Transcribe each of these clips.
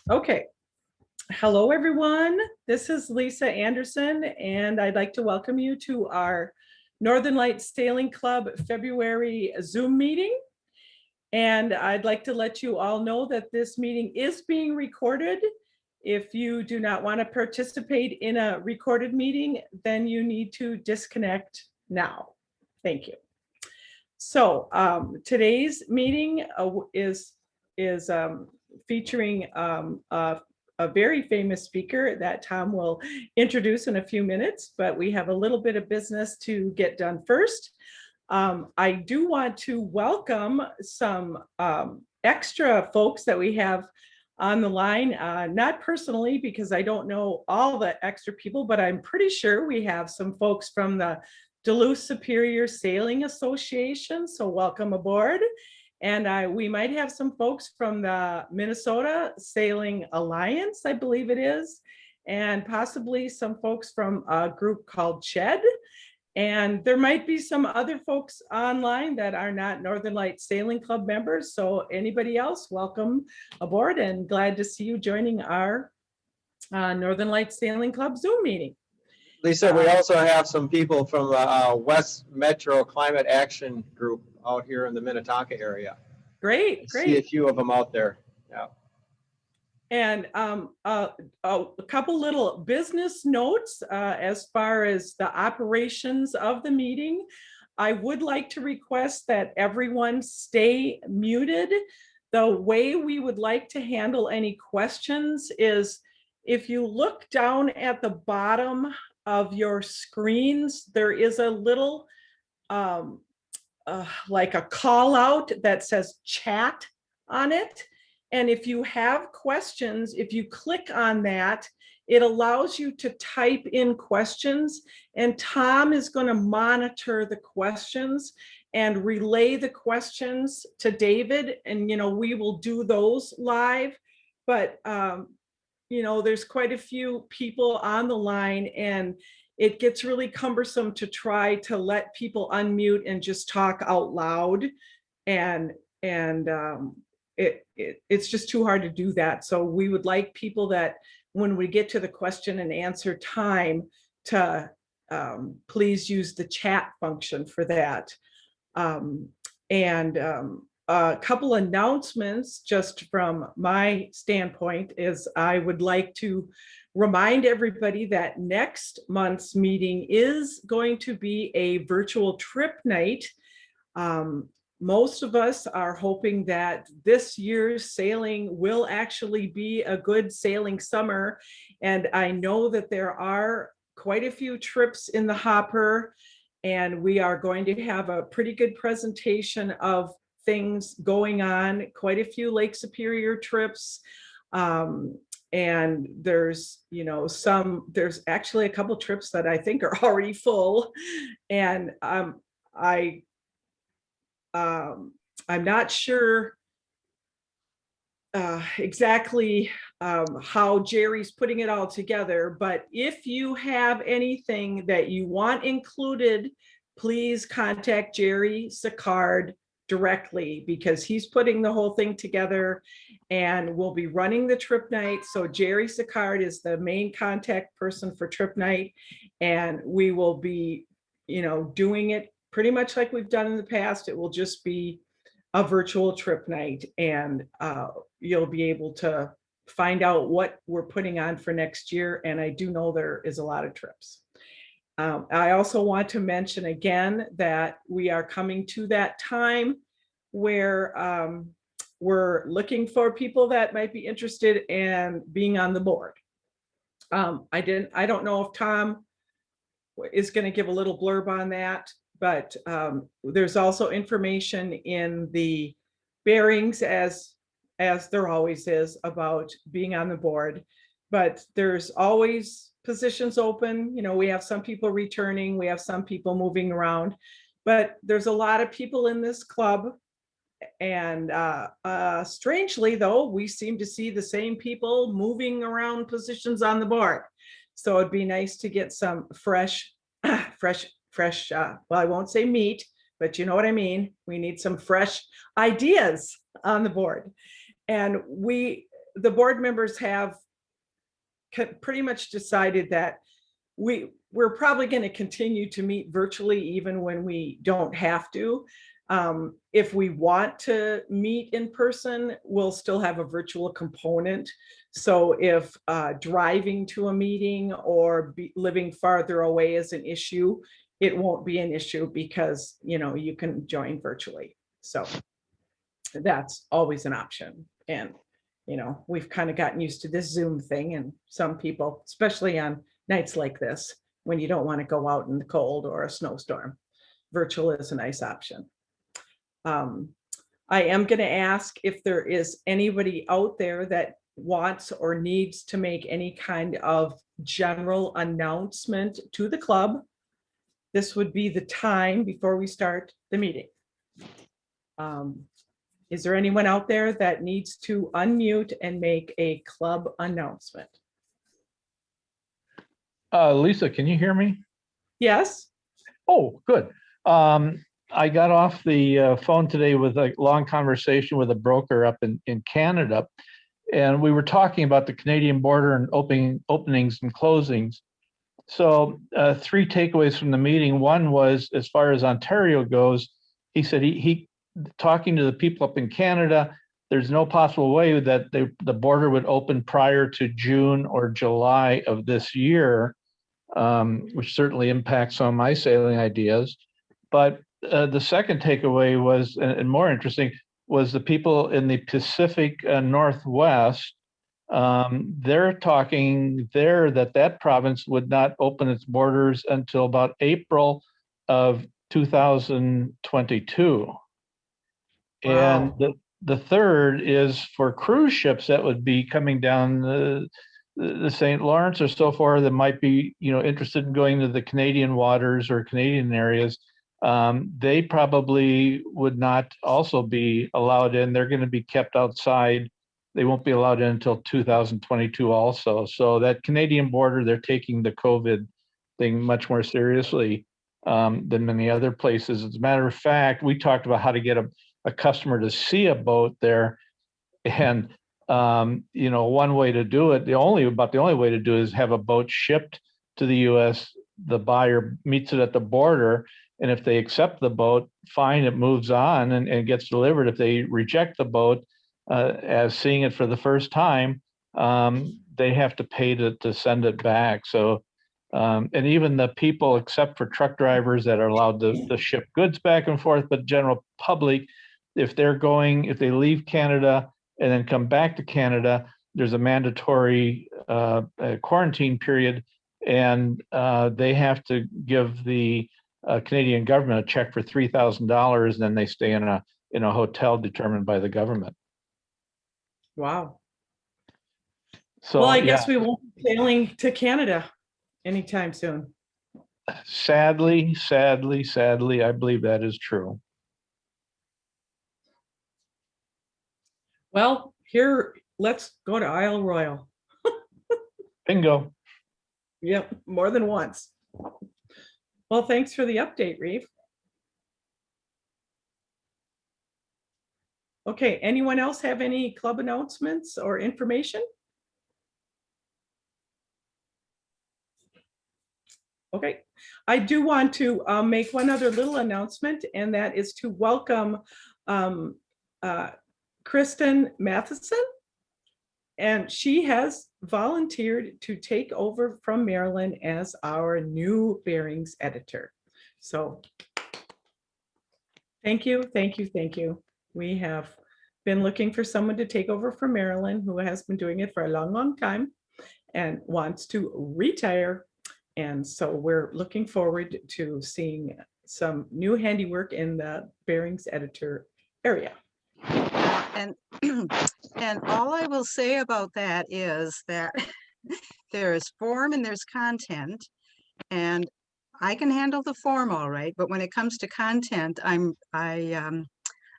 Okay. Hello, everyone. This is Lisa Anderson, and I'd like to welcome you to our Northern Lights Sailing Club February Zoom meeting. And I'd like to let you all know that this meeting is being recorded. If you do not want to participate in a recorded meeting, then you need to disconnect now. Thank you. So today's meeting is featuring a very famous speaker that Tom will introduce in a few minutes, but we have a little bit of business to get done first. I do want to welcome some extra folks that we have on the line, not personally because I don't know all the extra people, but I'm pretty sure we have some folks from the Duluth Superior Sailing Association, so welcome aboard. And we might have some folks from the Minnesota Sailing Alliance, I believe it is, and possibly some folks from a group called Shed. And there might be some other folks online that are not Northern Lights Sailing Club members. So anybody else, welcome aboard and glad to see you joining our Northern Lights Sailing Club Zoom meeting. Lisa, we also have some people from the West Metro Climate Action Group out here in the Minnetonka area. Great, I great. see a few of them out there. Yeah. And a couple little business notes as far as the operations of the meeting. I would like to request that everyone stay muted. The way we would like to handle any questions is if you look down at the bottom of your screens, there is a little like a call out that says chat on it. And if you have questions, if you click on that, it allows you to type in questions, and Tom is going to monitor the questions and relay the questions to David. And, we will do those live, but, there's quite a few people on the line, and it gets really cumbersome to try to let people unmute and just talk out loud. And it's just too hard to do that. So we would like people that when we get to the question and answer time to please use the chat function for that. A couple announcements just from my standpoint is I would like to remind everybody that next month's meeting is going to be a virtual trip night. Most of us are hoping that this year's sailing will actually be a good sailing summer. And I know that there are quite a few trips in the hopper, and we are going to have a pretty good presentation of things going on, quite a few Lake Superior trips. And there's, there's actually a couple trips that I think are already full. And I'm not sure exactly how Jerry's putting it all together, but if you have anything that you want included, please contact Jerry Sicard directly, because he's putting the whole thing together and we'll be running the trip night. So Jerry Sicard is the main contact person for trip night, and we will be, doing it pretty much like we've done in the past. It will just be a virtual trip night, and you'll be able to find out what we're putting on for next year. And I do know there is a lot of trips. I also want to mention again that we are coming to that time where we're looking for people that might be interested in being on the board. I don't know if Tom is going to give a little blurb on that, but there's also information in the bearings, as there always is, about being on the board. But there's always positions open. We have some people returning, we have some people moving around, but there's a lot of people in this club. And strangely, though, we seem to see the same people moving around positions on the board. So it'd be nice to get some fresh, well, I won't say meat, but you know what I mean. We need some fresh ideas on the board. And we the board members have pretty much decided that we're probably going to continue to meet virtually even when we don't have to. If we want to meet in person, we'll still have a virtual component. So if driving to a meeting or living farther away is an issue, it won't be an issue because, you know, you can join virtually. So that's always an option. And, you know, we've kind of gotten used to this Zoom thing, and some people, especially on nights like this, when you don't want to go out in the cold or a snowstorm, virtual is a nice option. I am going to ask if there is anybody out there that wants or needs to make any kind of general announcement to the club. This would be the time before we start the meeting. Is there anyone out there that needs to unmute and make a club announcement? Lisa, can you hear me? Yes. Oh, good. I got off the phone today with a long conversation with a broker up in Canada, and we were talking about the Canadian border and openings and closings. So 3 takeaways from the meeting. One was, as far as Ontario goes, he said he talking to the people up in Canada, there's no possible way that the border would open prior to June or July of this year, which certainly impacts some of my sailing ideas. But the second takeaway was, and more interesting, was the people in the Pacific Northwest. They're talking there that province would not open its borders until about April of 2022. Wow. And the third is for cruise ships that would be coming down the St. Lawrence or so far that might be, you know, interested in going to the Canadian waters or Canadian areas. They probably would not also be allowed in. They're going to be kept outside. They won't be allowed in until 2022 also. So that Canadian border, they're taking the COVID thing much more seriously than many other places. As a matter of fact, we talked about how to get a customer to see a boat there. And, you know, one way to do it, the only way to do it is have a boat shipped to the US. The buyer meets it at the border. And if they accept the boat, fine, it moves on and gets delivered. If they reject the boat, as seeing it for the first time, they have to pay to send it back. So, and even the people, except for truck drivers that are allowed to ship goods back and forth, but general public, if they leave Canada and then come back to Canada, there's a mandatory quarantine period, and they have to give the Canadian government a check for $3,000, and then they stay in a hotel determined by the government. Wow. So, well, I guess we won't be sailing to Canada anytime soon. Sadly, I believe that is true. Well, here, let's go to Isle Royale. Bingo. Yep, more than once. Well, thanks for the update, Reeve. Okay, anyone else have any club announcements or information? Okay, I do want to make one other little announcement, and that is to welcome Kristen Matheson. And she has volunteered to take over from Marilyn as our new Bearings editor. So thank you. We have been looking for someone to take over from Marilyn, who has been doing it for a long time and wants to retire. And so we're looking forward to seeing some new handiwork in the Bearings editor area. And all I will say about that is that there is form and there's content, and I can handle the form all right, but when it comes to content, I'm going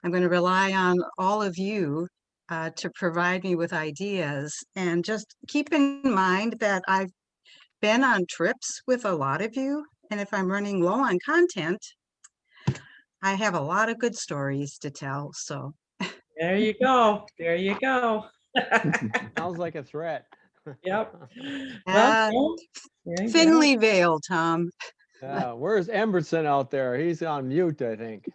to rely on all of you to provide me with ideas. And just keep in mind that I've been on trips with a lot of you, and if I'm running low on content, I have a lot of good stories to tell. So there you go. Sounds like a threat. Yep. Uh, Well, there you go. Finley Vale, Tom. Where's Emberson out there? He's on mute, I think.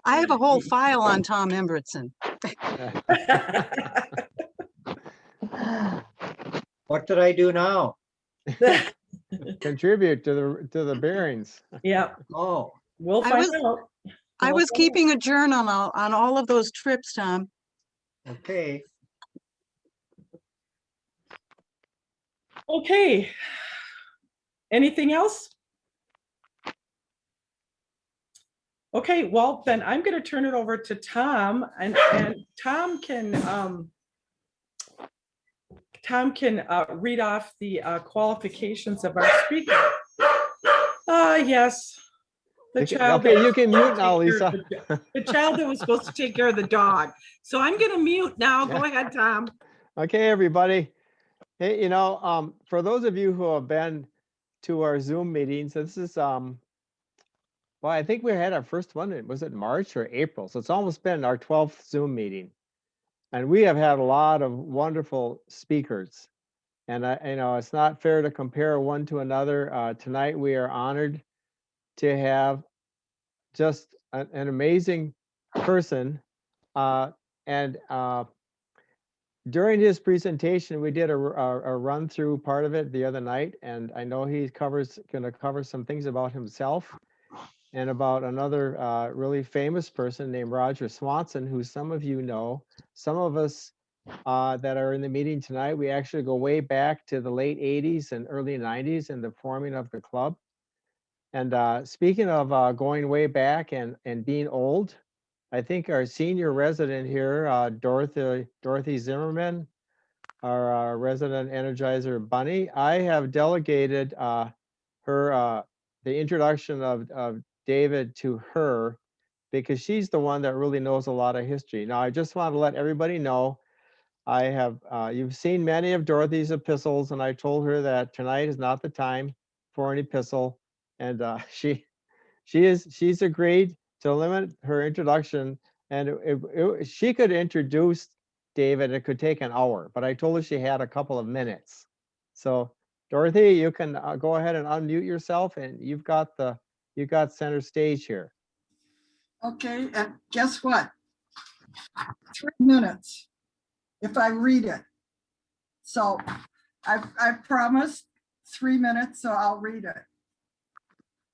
I have a whole file on Tom Embertson. What did I do now? Contribute to the bearings. Yeah, Oh, we'll I find was- out. I We'll was find keeping a journal on all of those trips, Tom. okay. out. Okay. Anything else? Okay, well, then I'm going to turn it over to Tom, and Tom can read off the qualifications of our speaker. Yes. The child. Okay, that you was can supposed mute to now, take care Lisa. of the child that was supposed to take care of the dog. So I'm going to mute now. Go Yeah. ahead, Tom. Okay, everybody. Hey, for those of you who have been to our Zoom meetings, this is well, I think we had our first one. Was it March or April? So it's almost been our 12th Zoom meeting, and we have had a lot of wonderful speakers. And it's not fair to compare one to another. Tonight we are honored to have just an amazing person. And during his presentation, we did a run through part of it the other night, and I know he's going to cover some things about himself and about another really famous person named Roger Swanson, who some of you know. Some of us that are in the meeting tonight, we actually go way back to the late 80s and early 90s in the forming of the club. And speaking of going way back and being old, I think our senior resident here, Dorothy Zimmerman, our resident energizer bunny, I have delegated her the introduction of David to her, because she's the one that really knows a lot of history. Now, I just want to let everybody know, I have you've seen many of Dorothy's epistles, and I told her that tonight is not the time for an epistle, and she's agreed to limit her introduction, and she could introduce David. It could take an hour, but I told her she had a couple of minutes. So Dorothy, you can go ahead and unmute yourself, and you've got center stage here. Okay, and guess what? 3 minutes if I read it. So I promised 3 minutes, so I'll read it.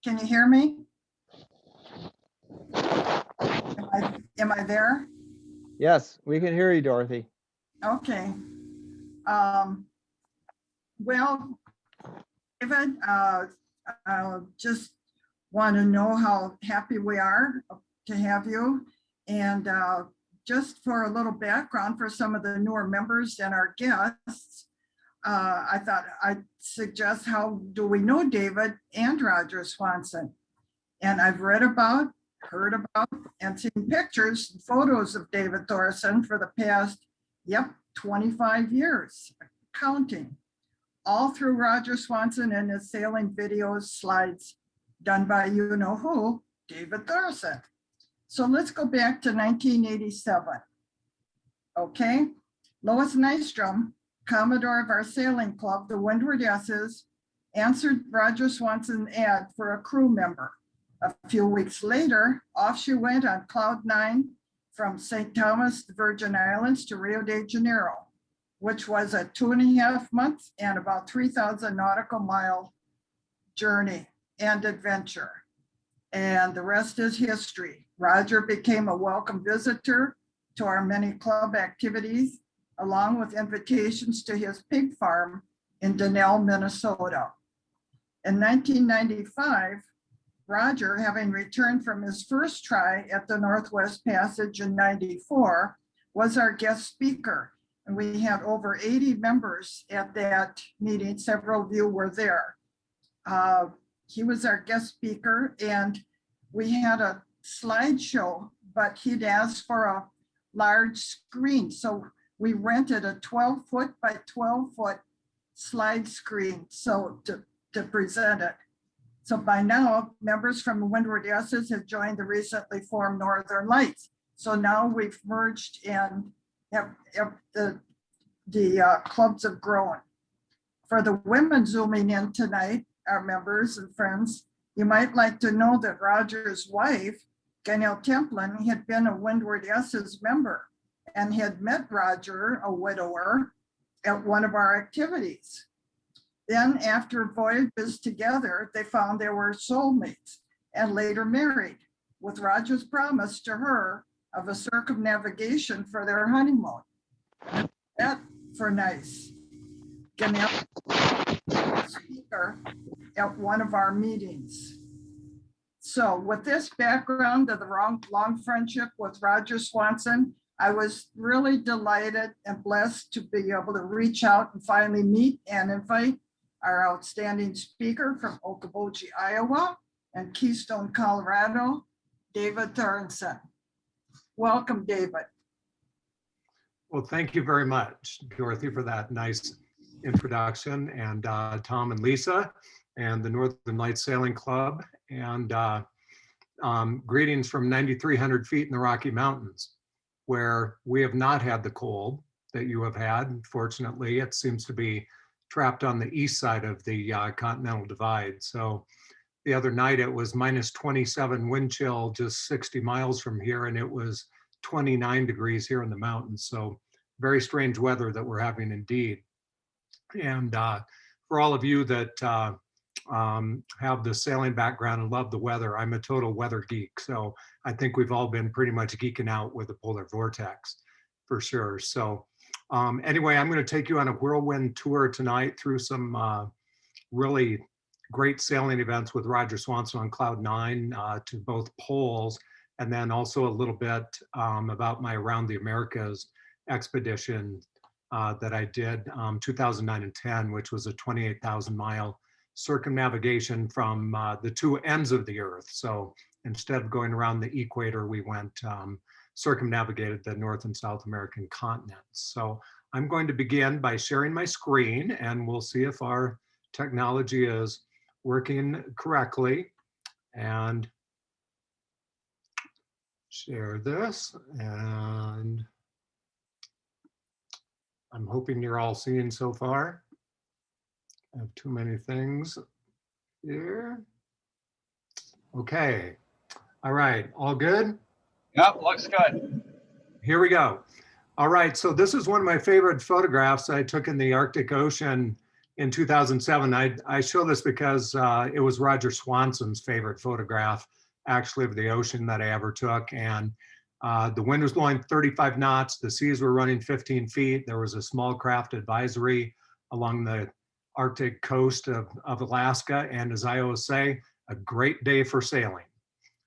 Can you hear me? Am I there? Yes, we can hear you, Dorothy. Okay. Well, David, just want to know how happy we are to have you. And just for a little background for some of the newer members and our guests, I thought I'd suggest, how do we know David and Roger Swanson? And I've read about, heard about, and seen pictures and photos of David Thoreson for the past, 25 years, counting, all through Roger Swanson and his sailing videos, slides done by you-know-who, David Thoreson. So let's go back to 1987. Okay, Lois Nystrom, Commodore of our sailing club, the Windward S's, answered Roger Swanson's ad for a crew member. A few weeks later, off she went on Cloud 9 from St. Thomas, the Virgin Islands, to Rio de Janeiro, which was a 2.5 months and about 3,000 nautical mile journey and adventure. And the rest is history. Roger became a welcome visitor to our many club activities, along with invitations to his pig farm in Donnell, Minnesota. In 1995, Roger, having returned from his first try at the Northwest Passage in '94, was our guest speaker. And we had over 80 members at that meeting. Several of you were there. He was our guest speaker, and we had a slideshow, but he'd asked for a large screen. So we rented a 12-foot by 12-foot slide screen to present it. So by now, members from the Windward S's have joined the recently formed Northern Lights. So now we've merged and the clubs have grown. For the women zooming in tonight, our members and friends, you might like to know that Roger's wife, Ganelle Templin, had been a Windward S's member and had met Roger, a widower, at one of our activities. Then after voyages together, they found they were soulmates and later married, with Roger's promise to her of a circumnavigation for their honeymoon. That for nice. Ganelle speaker at one of our meetings. So with this background of the long friendship with Roger Swanson, I was really delighted and blessed to be able to reach out and finally meet and invite our outstanding speaker from Okoboji, Iowa, and Keystone, Colorado, David Thoreson. Welcome, David. Well, thank you very much, Dorothy, for that nice introduction, and Tom and Lisa and the Northern Lights Sailing Club, and greetings from 9,300 feet in the Rocky Mountains, where we have not had the cold that you have had. Fortunately, it seems to be trapped on the east side of the Continental Divide. So the other night it was minus 27 wind chill just 60 miles from here, and it was 29 degrees here in the mountains. So very strange weather that we're having indeed. And for all of you that have the sailing background and love the weather, I'm a total weather geek. So I think we've all been pretty much geeking out with the polar vortex for sure. So anyway, I'm going to take you on a whirlwind tour tonight through some really great sailing events with Roger Swanson on Cloud 9 to both poles, and then also a little bit about my Around the Americas expedition that I did 2009 and 10, which was a 28,000 mile circumnavigation from the two ends of the earth. So instead of going around the equator, we went circumnavigated the North and South American continents. So I'm going to begin by sharing my screen, and we'll see if our technology is working correctly. And share this, and I'm hoping you're all seeing so far. I have too many things here. Okay. All right. All good? Yep, looks good. Here we go. All right. So this is one of my favorite photographs I took in the Arctic Ocean in 2007. I show this because it was Roger Swanson's favorite photograph, actually, of the ocean that I ever took. And the wind was blowing 35 knots. The seas were running 15 feet. There was a small craft advisory along the Arctic coast of Alaska. And as I always say, a great day for sailing.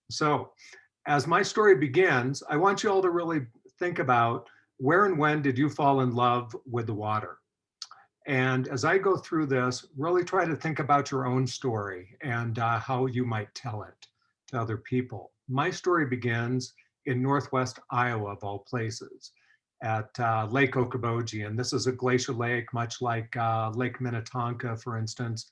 So as my story begins, I want you all to really think about where and when did you fall in love with the water? And as I go through this, really try to think about your own story and how you might tell it to other people. My story begins in Northwest Iowa, of all places, at Lake Okoboji. And this is a glacial lake, much like Lake Minnetonka, for instance,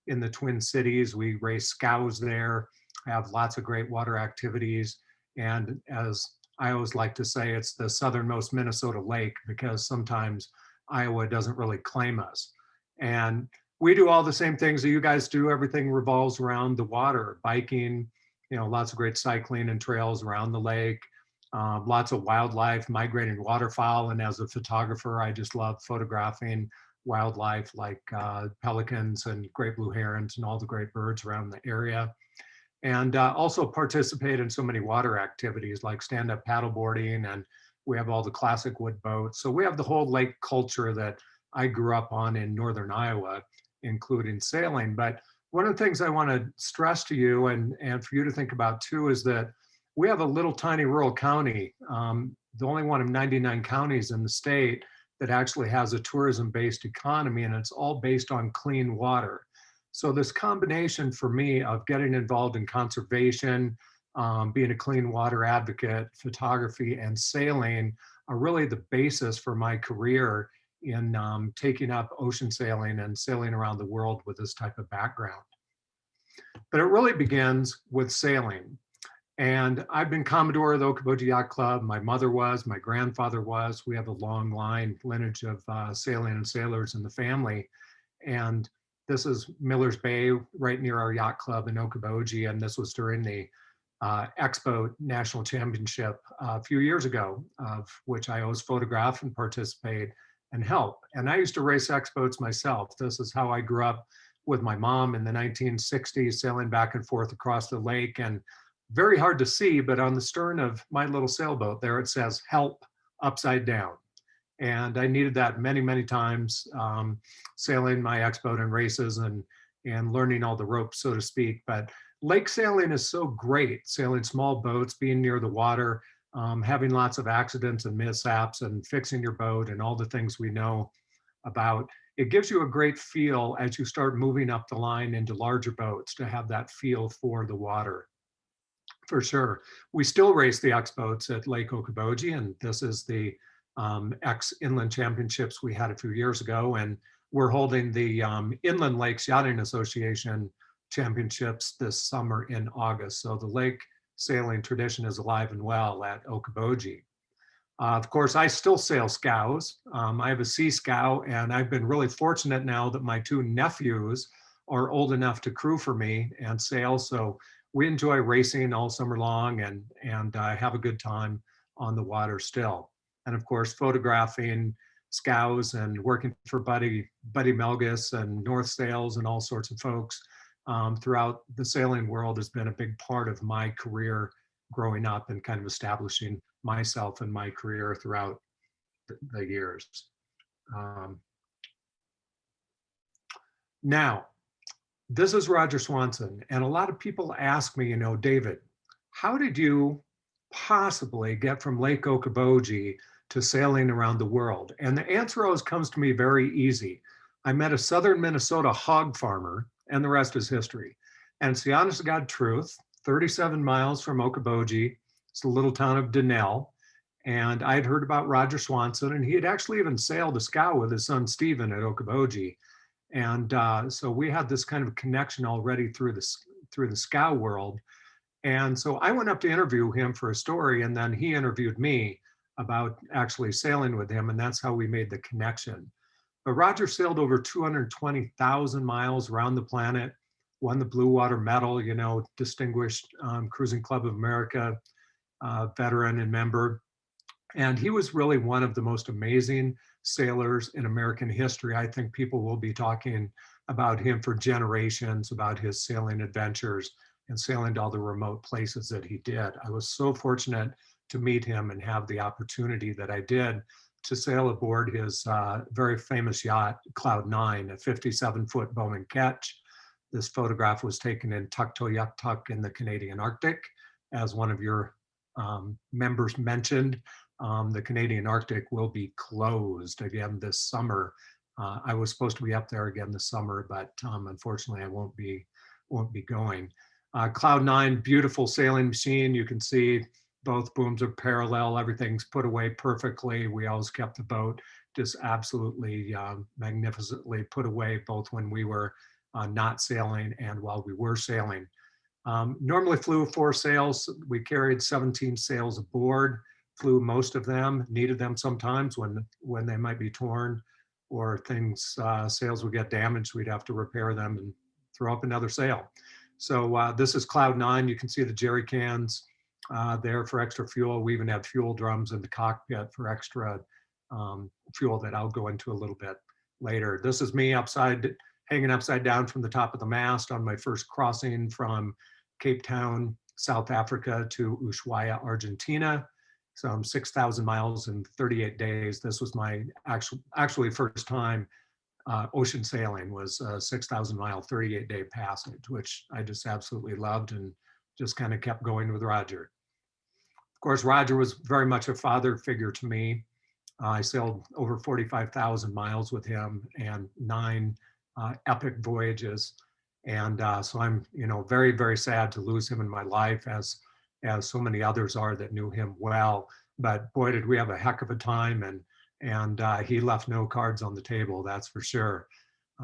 in the Twin Cities. We raise scows there, have lots of great water activities. And as I always like to say, it's the southernmost Minnesota lake, because sometimes Iowa doesn't really claim us. And we do all the same things that you guys do. Everything revolves around the water, biking, you know, lots of great cycling and trails around the lake, lots of wildlife, migrating waterfowl. And as a photographer, I just love photographing wildlife like pelicans and great blue herons and all the great birds around the area. And also participate in so many water activities like stand-up paddleboarding, and we have all the classic wood boats. So we have the whole lake culture that I grew up on in Northern Iowa, including sailing. But one of the things I want to stress to you and for you to think about too is that we have a little tiny rural county, the only one of 99 counties in the state that actually has a tourism-based economy, and it's all based on clean water. So this combination for me of getting involved in conservation, being a clean water advocate, photography, and sailing are really the basis for my career in taking up ocean sailing and sailing around the world with this type of background. But it really begins with sailing. And I've been Commodore of the Okoboji Yacht Club. My mother was, my grandfather was. We have a long lineage of sailing and sailors in the family. And this is Miller's Bay, right near our yacht club in Okoboji. And this was during the Expo National Championship a few years ago, of which I always photograph and participate and help. And I used to race X-boats myself. This is how I grew up with my mom in the 1960s, sailing back and forth across the lake. And very hard to see, but on the stern of my little sailboat there, it says help upside down. And I needed that many, many times, sailing my X-boat in races and learning all the ropes, so to speak. But lake sailing is so great, sailing small boats, being near the water, having lots of accidents and mishaps and fixing your boat and all the things we know about. It gives you a great feel as you start moving up the line into larger boats to have that feel for the water. For sure. We still race the X-boats at Lake Okoboji, and this is the X-Inland Championships we had a few years ago, and we're holding the Inland Lakes Yachting Association Championships this summer in August. So the lake sailing tradition is alive and well at Okoboji. Of course, I still sail scows. I have a sea scow, and I've been really fortunate now that my two nephews are old enough to crew for me and sail. So we enjoy racing all summer long and have a good time on the water still. And of course, photographing scows and working for Buddy Melgus and North Sails and all sorts of folks throughout the sailing world has been a big part of my career growing up and kind of establishing myself and my career throughout the years. Now, this is Roger Swanson, and a lot of people ask me, David, how did you possibly get from Lake Okoboji to sailing around the world? And the answer always comes to me very easy. I met a southern Minnesota hog farmer, and the rest is history. And it's the honest to God truth, 37 miles from Okoboji, it's the little town of Denell. And I'd heard about Roger Swanson, and he had actually even sailed a scow with his son Stephen at Okoboji. And so we had this kind of connection already through the scow world. And so I went up to interview him for a story, and then he interviewed me about actually sailing with him, and that's how we made the connection. But Roger sailed over 220,000 miles around the planet, won the Blue Water Medal, Distinguished Cruising Club of America veteran and member. And he was really one of the most amazing sailors in American history. I think people will be talking about him for generations, about his sailing adventures and sailing to all the remote places that he did. I was so fortunate to meet him and have the opportunity that I did to sail aboard his very famous yacht, Cloud 9, a 57-foot Bowman Ketch. This photograph was taken in Tuktoyaktuk in the Canadian Arctic. As one of your members mentioned, the Canadian Arctic will be closed again this summer. I was supposed to be up there again this summer, but unfortunately I won't be going. Cloud 9, beautiful sailing machine. You can see both booms are parallel. Everything's put away perfectly. We always kept the boat just absolutely magnificently put away, both when we were not sailing and while we were sailing. Normally flew 4 sails. We carried 17 sails aboard, flew most of them, needed them sometimes when they might be torn or sails would get damaged. We'd have to repair them and throw up another sail. So this is Cloud 9. You can see the jerry cans there for extra fuel. We even have fuel drums in the cockpit for extra fuel that I'll go into a little bit later. This is me hanging upside down from the top of the mast on my first crossing from Cape Town, South Africa to Ushuaia, Argentina. So I'm 6,000 miles in 38 days. This was my actually first time ocean sailing, was a 6,000 mile, 38-day passage, which I just absolutely loved and just kind of kept going with Roger. Of course, Roger was very much a father figure to me. I sailed over 45,000 miles with him and 9 epic voyages. And so I'm, very, very sad to lose him in my life, as so many others are that knew him well. But boy, did we have a heck of a time, and he left no cards on the table, that's for sure.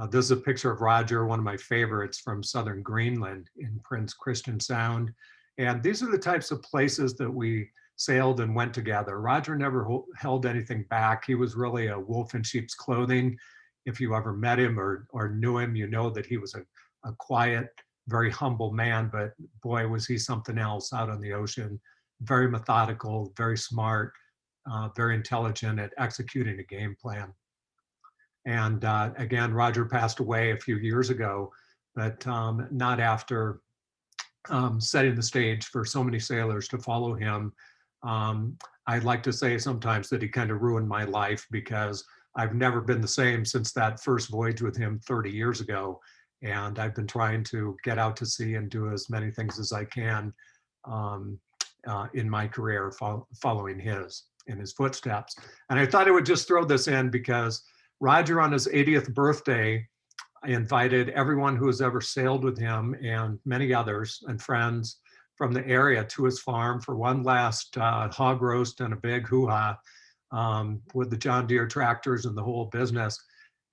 This is a picture of Roger, one of my favorites, from southern Greenland in Prince Christian Sound. And these are the types of places that we sailed and went together. Roger never held anything back. He was really a wolf in sheep's clothing. If you ever met him or knew him, you know that he was a quiet, very humble man, but boy, was he something else out on the ocean. Very methodical, very smart, very intelligent at executing a game plan. And again, Roger passed away a few years ago, but not after setting the stage for so many sailors to follow him. I'd like to say sometimes that he kind of ruined my life, because I've never been the same since that first voyage with him 30 years ago. And I've been trying to get out to sea and do as many things as I can in my career, following in his footsteps. And I thought I would just throw this in because Roger, on his 80th birthday, invited everyone who has ever sailed with him and many others and friends from the area to his farm for one last hog roast and a big hoo-ha with the John Deere tractors and the whole business.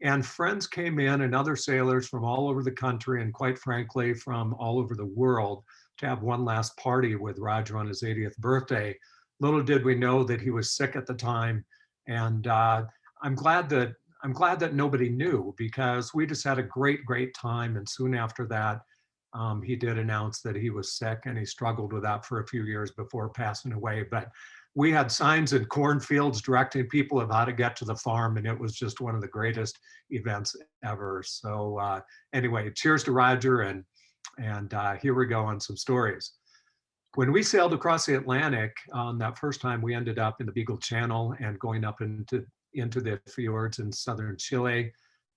And friends came in, and other sailors from all over the country, and quite frankly, from all over the world, to have one last party with Roger on his 80th birthday. Little did we know that he was sick at the time. And I'm glad that nobody knew, because we just had a great time. And soon after that, he did announce that he was sick, and he struggled with that for a few years before passing away. But we had signs in cornfields directing people of how to get to the farm, and it was just one of the greatest events ever. So anyway, cheers to Roger, and here we go on some stories. When we sailed across the Atlantic that first time, we ended up in the Beagle Channel and going up into the fjords in southern Chile.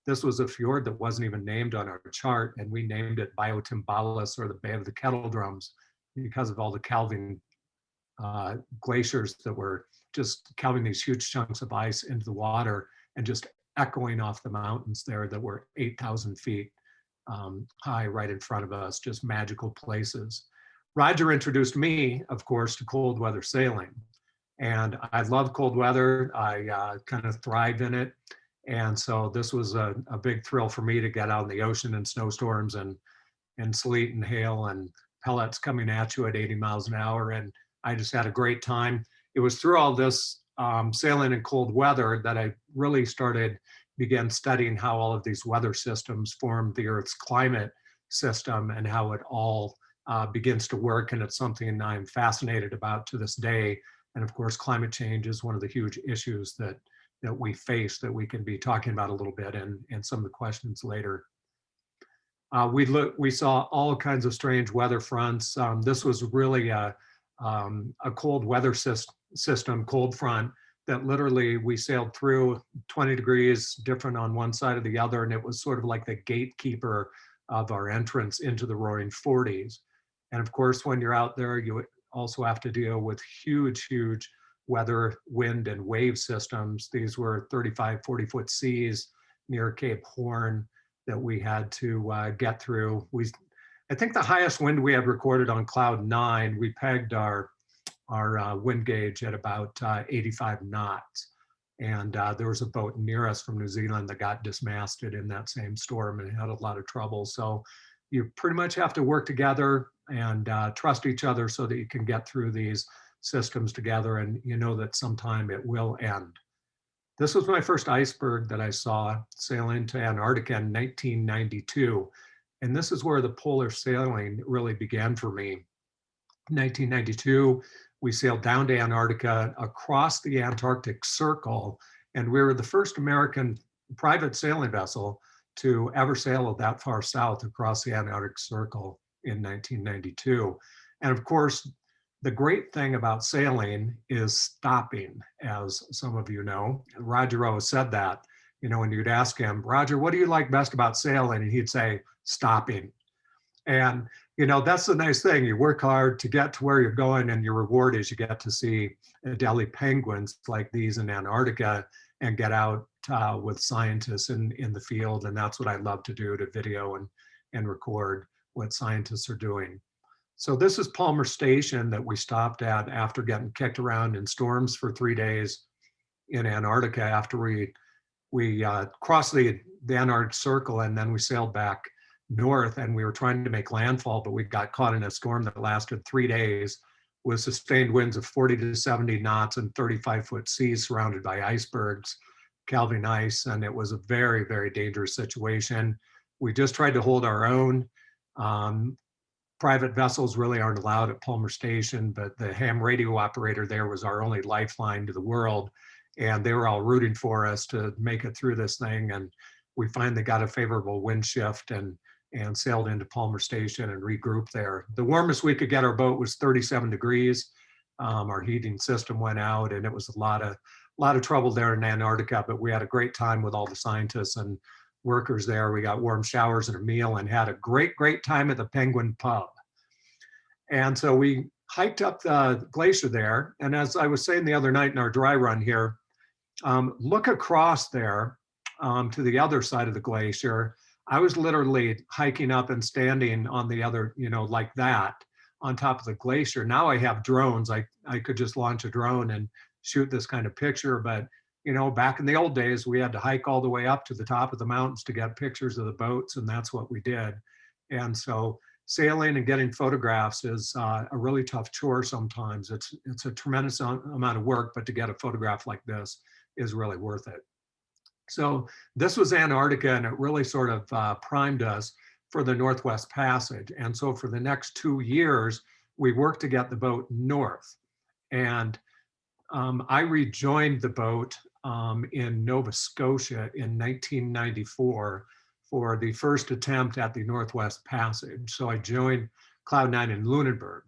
This was a fjord that wasn't even named on our chart, and we named it Bayou Timbalas, or the Bay of the Kettle Drums, because of all the calving glaciers that were just calving these huge chunks of ice into the water and just echoing off the mountains there that were 8,000 feet high right in front of us, just magical places. Roger introduced me, of course, to cold weather sailing. And I love cold weather. I kind of thrive in it. And so this was a big thrill for me to get out in the ocean in snowstorms and sleet and hail and pellets coming at you at 80 miles an hour. And I just had a great time. It was through all this sailing in cold weather that I really began studying how all of these weather systems form the Earth's climate system and how it all begins to work. And it's something I'm fascinated about to this day. And of course, climate change is one of the huge issues that we face, that we can be talking about a little bit in some of the questions later. We saw all kinds of strange weather fronts. This was really a cold weather system, cold front, that literally we sailed through 20 degrees different on one side or the other. And it was sort of like the gatekeeper of our entrance into the roaring 40s. And of course, when you're out there, you also have to deal with huge weather, wind, and wave systems. These were 35, 40-foot seas near Cape Horn that we had to get through. I think the highest wind we had recorded on cloud 9, we pegged our wind gauge at about 85 knots. And there was a boat near us from New Zealand that got dismasted in that same storm and had a lot of trouble. So you pretty much have to work together and trust each other so that you can get through these systems together, and you know that sometime it will end. This was my first iceberg that I saw sailing to Antarctica in 1992. And this is where the polar sailing really began for me. In 1992, we sailed down to Antarctica, across the Antarctic Circle, and we were the first American private sailing vessel to ever sail that far south across the Antarctic Circle in 1992. And of course, the great thing about sailing is stopping, as some of you know. Roger always said that, when you'd ask him, Roger, what do you like best about sailing? And he'd say, stopping. And, that's the nice thing. You work hard to get to where you're going, and your reward is you get to see Adelie penguins like these in Antarctica and get out with scientists in the field. And that's what I love to do, to video and record what scientists are doing. So this is Palmer Station that we stopped at after getting kicked around in storms for 3 days in Antarctica, after we crossed the Antarctic Circle, and then we sailed back north, and we were trying to make landfall, but we got caught in a storm that lasted 3 days with sustained winds of 40 to 70 knots and 35-foot seas surrounded by icebergs, calving ice, and it was a very, very dangerous situation. We just tried to hold our own. Private vessels really aren't allowed at Palmer Station, but the ham radio operator there was our only lifeline to the world, and they were all rooting for us to make it through this thing. And we finally got a favorable wind shift and sailed into Palmer Station and regrouped there. The warmest we could get our boat was 37 degrees. Our heating system went out, and it was a lot of trouble there in Antarctica, but we had a great time with all the scientists and workers there. We got warm showers and a meal and had a great, great time at the Penguin Pub. And so we hiked up the glacier there. And as I was saying the other night in our dry run here, look across there to the other side of the glacier. I was literally hiking up and standing on the other, like that on top of the glacier. Now I have drones. I could just launch a drone and shoot this kind of picture. But, back in the old days, we had to hike all the way up to the top of the mountains to get pictures of the boats. And that's what we did. And so sailing and getting photographs is a really tough chore sometimes. It's a tremendous amount of work, but to get a photograph like this is really worth it. So this was Antarctica, and it really sort of primed us for the Northwest Passage. And so for the next 2 years, we worked to get the boat north. And I rejoined the boat in Nova Scotia in 1994 for the first attempt at the Northwest Passage. So I joined Cloud9 in Lunenburg.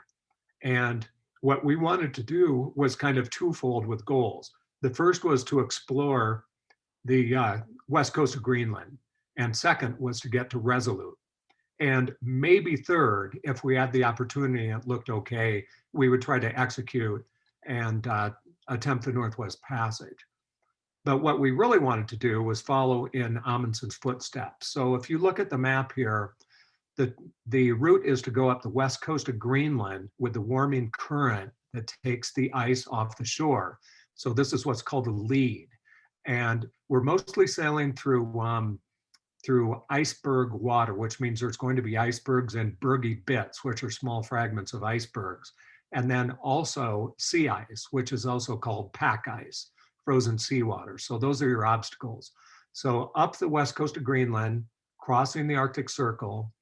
And what we wanted to do was kind of twofold with goals. The first was to explore the west coast of Greenland. And second was to get to Resolute. And maybe third, if we had the opportunity and it looked okay, we would try to execute and attempt the Northwest Passage. But what we really wanted to do was follow in Amundsen's footsteps. So if you look at the map here, the route is to go up the west coast of Greenland with the warming current that takes the ice off the shore. So this is what's called the lead. And we're mostly sailing through iceberg water, which means there's going to be icebergs and bergy bits, which are small fragments of icebergs. And then also sea ice, which is also called pack ice, frozen seawater. So those are your obstacles. So up the west coast of Greenland, crossing the Arctic Circle,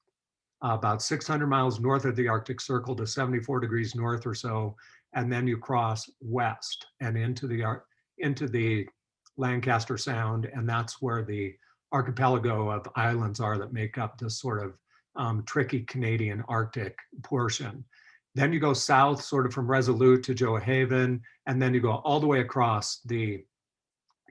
about 600 miles north of the Arctic Circle to 74 degrees north or so, and then you cross west and into the Lancaster Sound, and that's where the archipelago of islands are that make up this sort of tricky Canadian Arctic portion. Then you go south sort of from Resolute to Johaven, and then you go all the way across the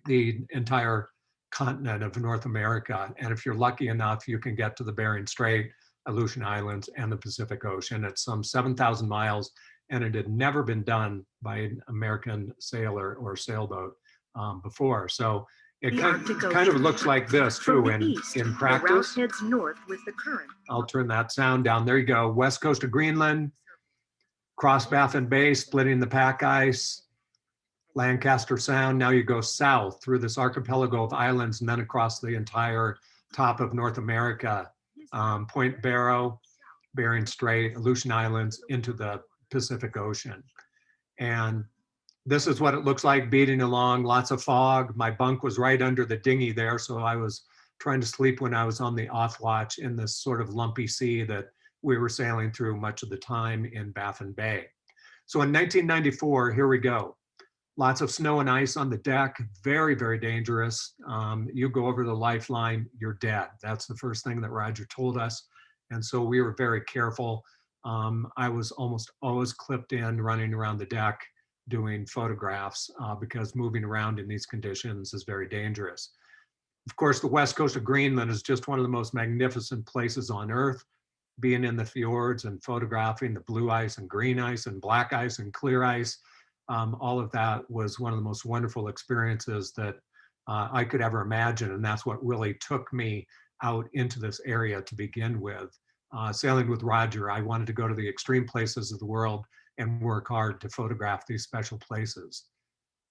entire continent of North America. And if you're lucky enough, you can get to the Bering Strait, Aleutian Islands, and the Pacific Ocean. It's some 7,000 miles, and it had never been done by an American sailor or sailboat before. So it kind of looks like this too in practice. The route heads north with the current. I'll turn that sound down. There you go. West coast of Greenland, cross Baffin Bay, splitting the pack ice, Lancaster Sound. Now you go south through this archipelago of islands and then across the entire top of North America, Point Barrow, Bering Strait, Aleutian Islands, into the Pacific Ocean. And this is what it looks like beating along, lots of fog. My bunk was right under the dinghy there, so I was trying to sleep when I was on the off watch in this sort of lumpy sea that we were sailing through much of the time in Baffin Bay. So in 1994, here we go. Lots of snow and ice on the deck, very, very dangerous. You go over the lifeline, you're dead. That's the first thing that Roger told us. And so we were very careful. I was almost always clipped in, running around the deck, doing photographs because moving around in these conditions is very dangerous. Of course, the west coast of Greenland is just one of the most magnificent places on Earth. Being in the fjords and photographing the blue ice and green ice and black ice and clear ice, all of that was one of the most wonderful experiences that I could ever imagine. And that's what really took me out into this area to begin with. Sailing with Roger, I wanted to go to the extreme places of the world and work hard to photograph these special places.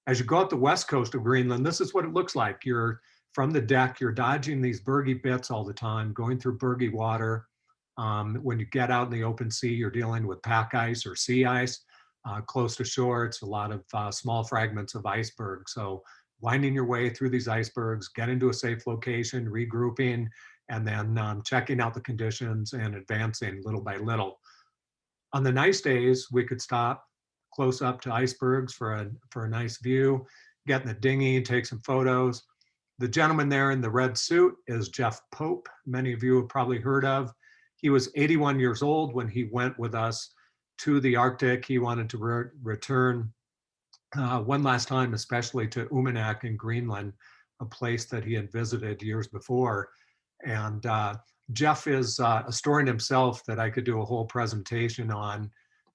As you go up the west coast of Greenland, this is what it looks like. You're from the deck, you're dodging these bergy bits all the time, going through bergy water. When you get out in the open sea, you're dealing with pack ice or sea ice. Close to shore, it's a lot of small fragments of iceberg. So winding your way through these icebergs, getting to a safe location, regrouping, and then checking out the conditions and advancing little by little. On the nice days, we could stop close up to icebergs for a nice view, get in the dinghy, take some photos. The gentleman there in the red suit is Jeff Pope. Many of you have probably heard of. He was 81 years old when he went with us to the Arctic. He wanted to return one last time, especially to Umanak in Greenland, a place that he had visited years before. And Jeff is a historian himself that I could do a whole presentation on.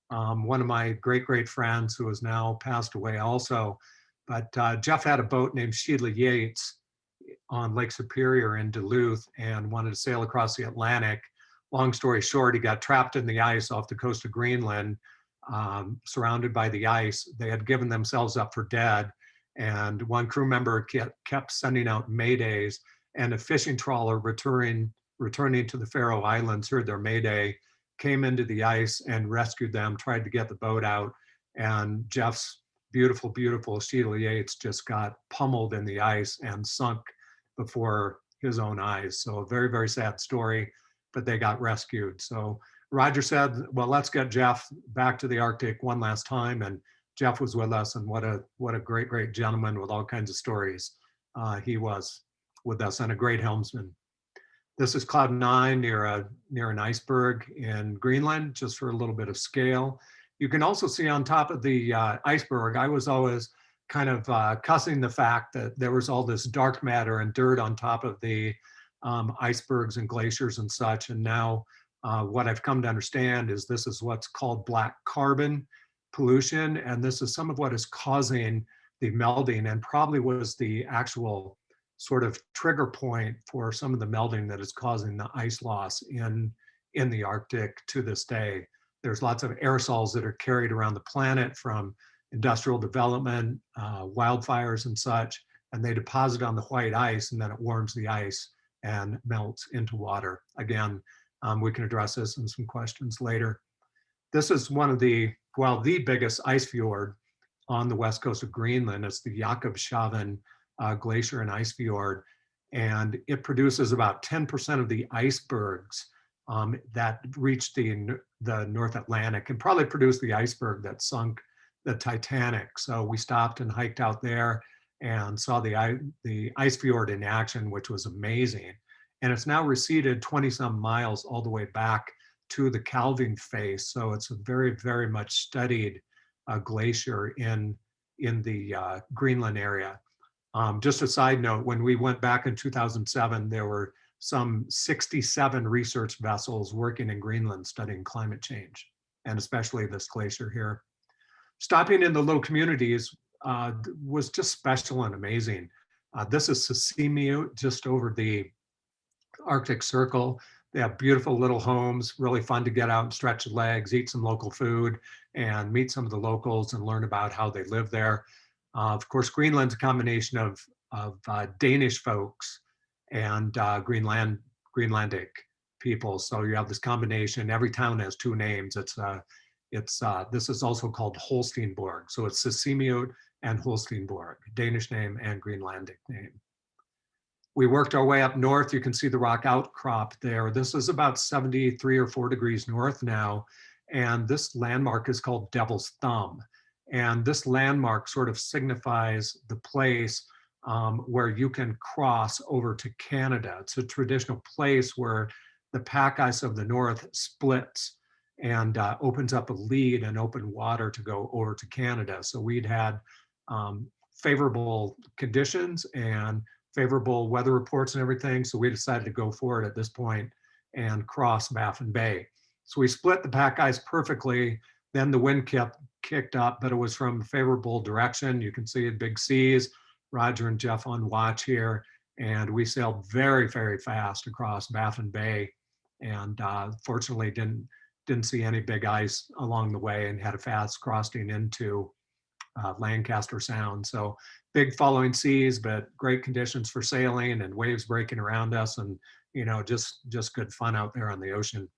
One of my great friends who has now passed away also. But Jeff had a boat named Sheila Yates on Lake Superior in Duluth and wanted to sail across the Atlantic. Long story short, he got trapped in the ice off the coast of Greenland, surrounded by the ice. They had given themselves up for dead. And one crew member kept sending out maydays, and a fishing trawler returning to the Faroe Islands heard their mayday, came into the ice and rescued them, tried to get the boat out. And Jeff's beautiful Sheila Yates just got pummeled in the ice and sunk before his own eyes. So a very sad story, but they got rescued. So Roger said, well, let's get Jeff back to the Arctic one last time. And Jeff was with us, and what a great gentleman with all kinds of stories he was with us, and a great helmsman. This is Cloud 9 near an iceberg in Greenland, just for a little bit of scale. You can also see on top of the iceberg, I was always kind of cussing the fact that there was all this dark matter and dirt on top of the icebergs and glaciers and such. And now what I've come to understand is this is what's called black carbon pollution. And this is some of what is causing the melting, and probably was the actual sort of trigger point for some of the melting that is causing the ice loss in the Arctic to this day. There's lots of aerosols that are carried around the planet from industrial development, wildfires and such, and they deposit on the white ice, and then it warms the ice and melts into water. Again, we can address this in some questions later. This is one of the biggest ice fjord on the west coast of Greenland. It's the Jakobshavn glacier and ice fjord, and it produces about 10% of the icebergs that reach the North Atlantic, and probably produced the iceberg that sunk the Titanic. So we stopped and hiked out there and saw the ice fjord in action, which was amazing. And it's now receded 20 some miles all the way back to the calving face. So it's a very much studied glacier in the Greenland area. Just a side note, when we went back in 2007, there were some 67 research vessels working in Greenland studying climate change, and especially this glacier here. Stopping in the little communities was just special and amazing. This is Sisimiut, just over the Arctic Circle. They have beautiful little homes, really fun to get out and stretch your legs, eat some local food, and meet some of the locals and learn about how they live there. Of course, Greenland's a combination of Danish folks and Greenlandic people. So you have this combination. Every town has two names. This is also called Holsteinborg. So it's Sisimiut and Holsteinborg, Danish name and Greenlandic name. We worked our way up north. You can see the rock outcrop there. This is about 73 or 4 degrees north now. And this landmark is called Devil's Thumb. And this landmark sort of signifies the place where you can cross over to Canada. It's a traditional place where the pack ice of the north splits and opens up a lead and open water to go over to Canada. So we'd had favorable conditions and favorable weather reports and everything. So we decided to go for it at this point and cross Baffin Bay. So we split the pack ice perfectly. Then the wind kicked up, but it was from a favorable direction. You can see it, big seas. Roger and Jeff on watch here. And we sailed very fast across Baffin Bay, and fortunately didn't see any big ice along the way, and had a fast crossing into Lancaster Sound. So big following seas, but great conditions for sailing and waves breaking around us, and just good fun out there on the ocean.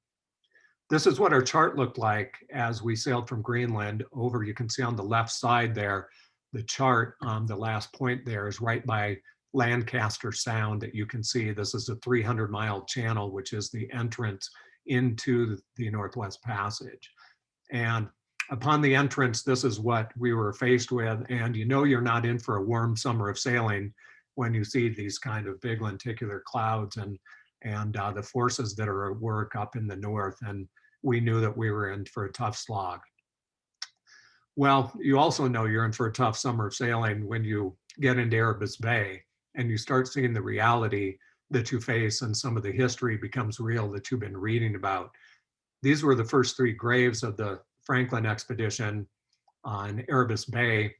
This is what our chart looked like as we sailed from Greenland over. You can see on the left side there, the chart, the last point there is right by Lancaster Sound that you can see. This is a 300-mile channel, which is the entrance into the Northwest Passage. And upon the entrance, this is what we were faced with. And you're not in for a warm summer of sailing when you see these kind of big lenticular clouds and the forces that are at work up in the north. And we knew that we were in for a tough slog. Well, you also know you're in for a tough summer of sailing when you get into Erebus Bay and you start seeing the reality that you face, and some of the history becomes real that you've been reading about. These were the first 3 graves of the Franklin expedition on Erebus Bay.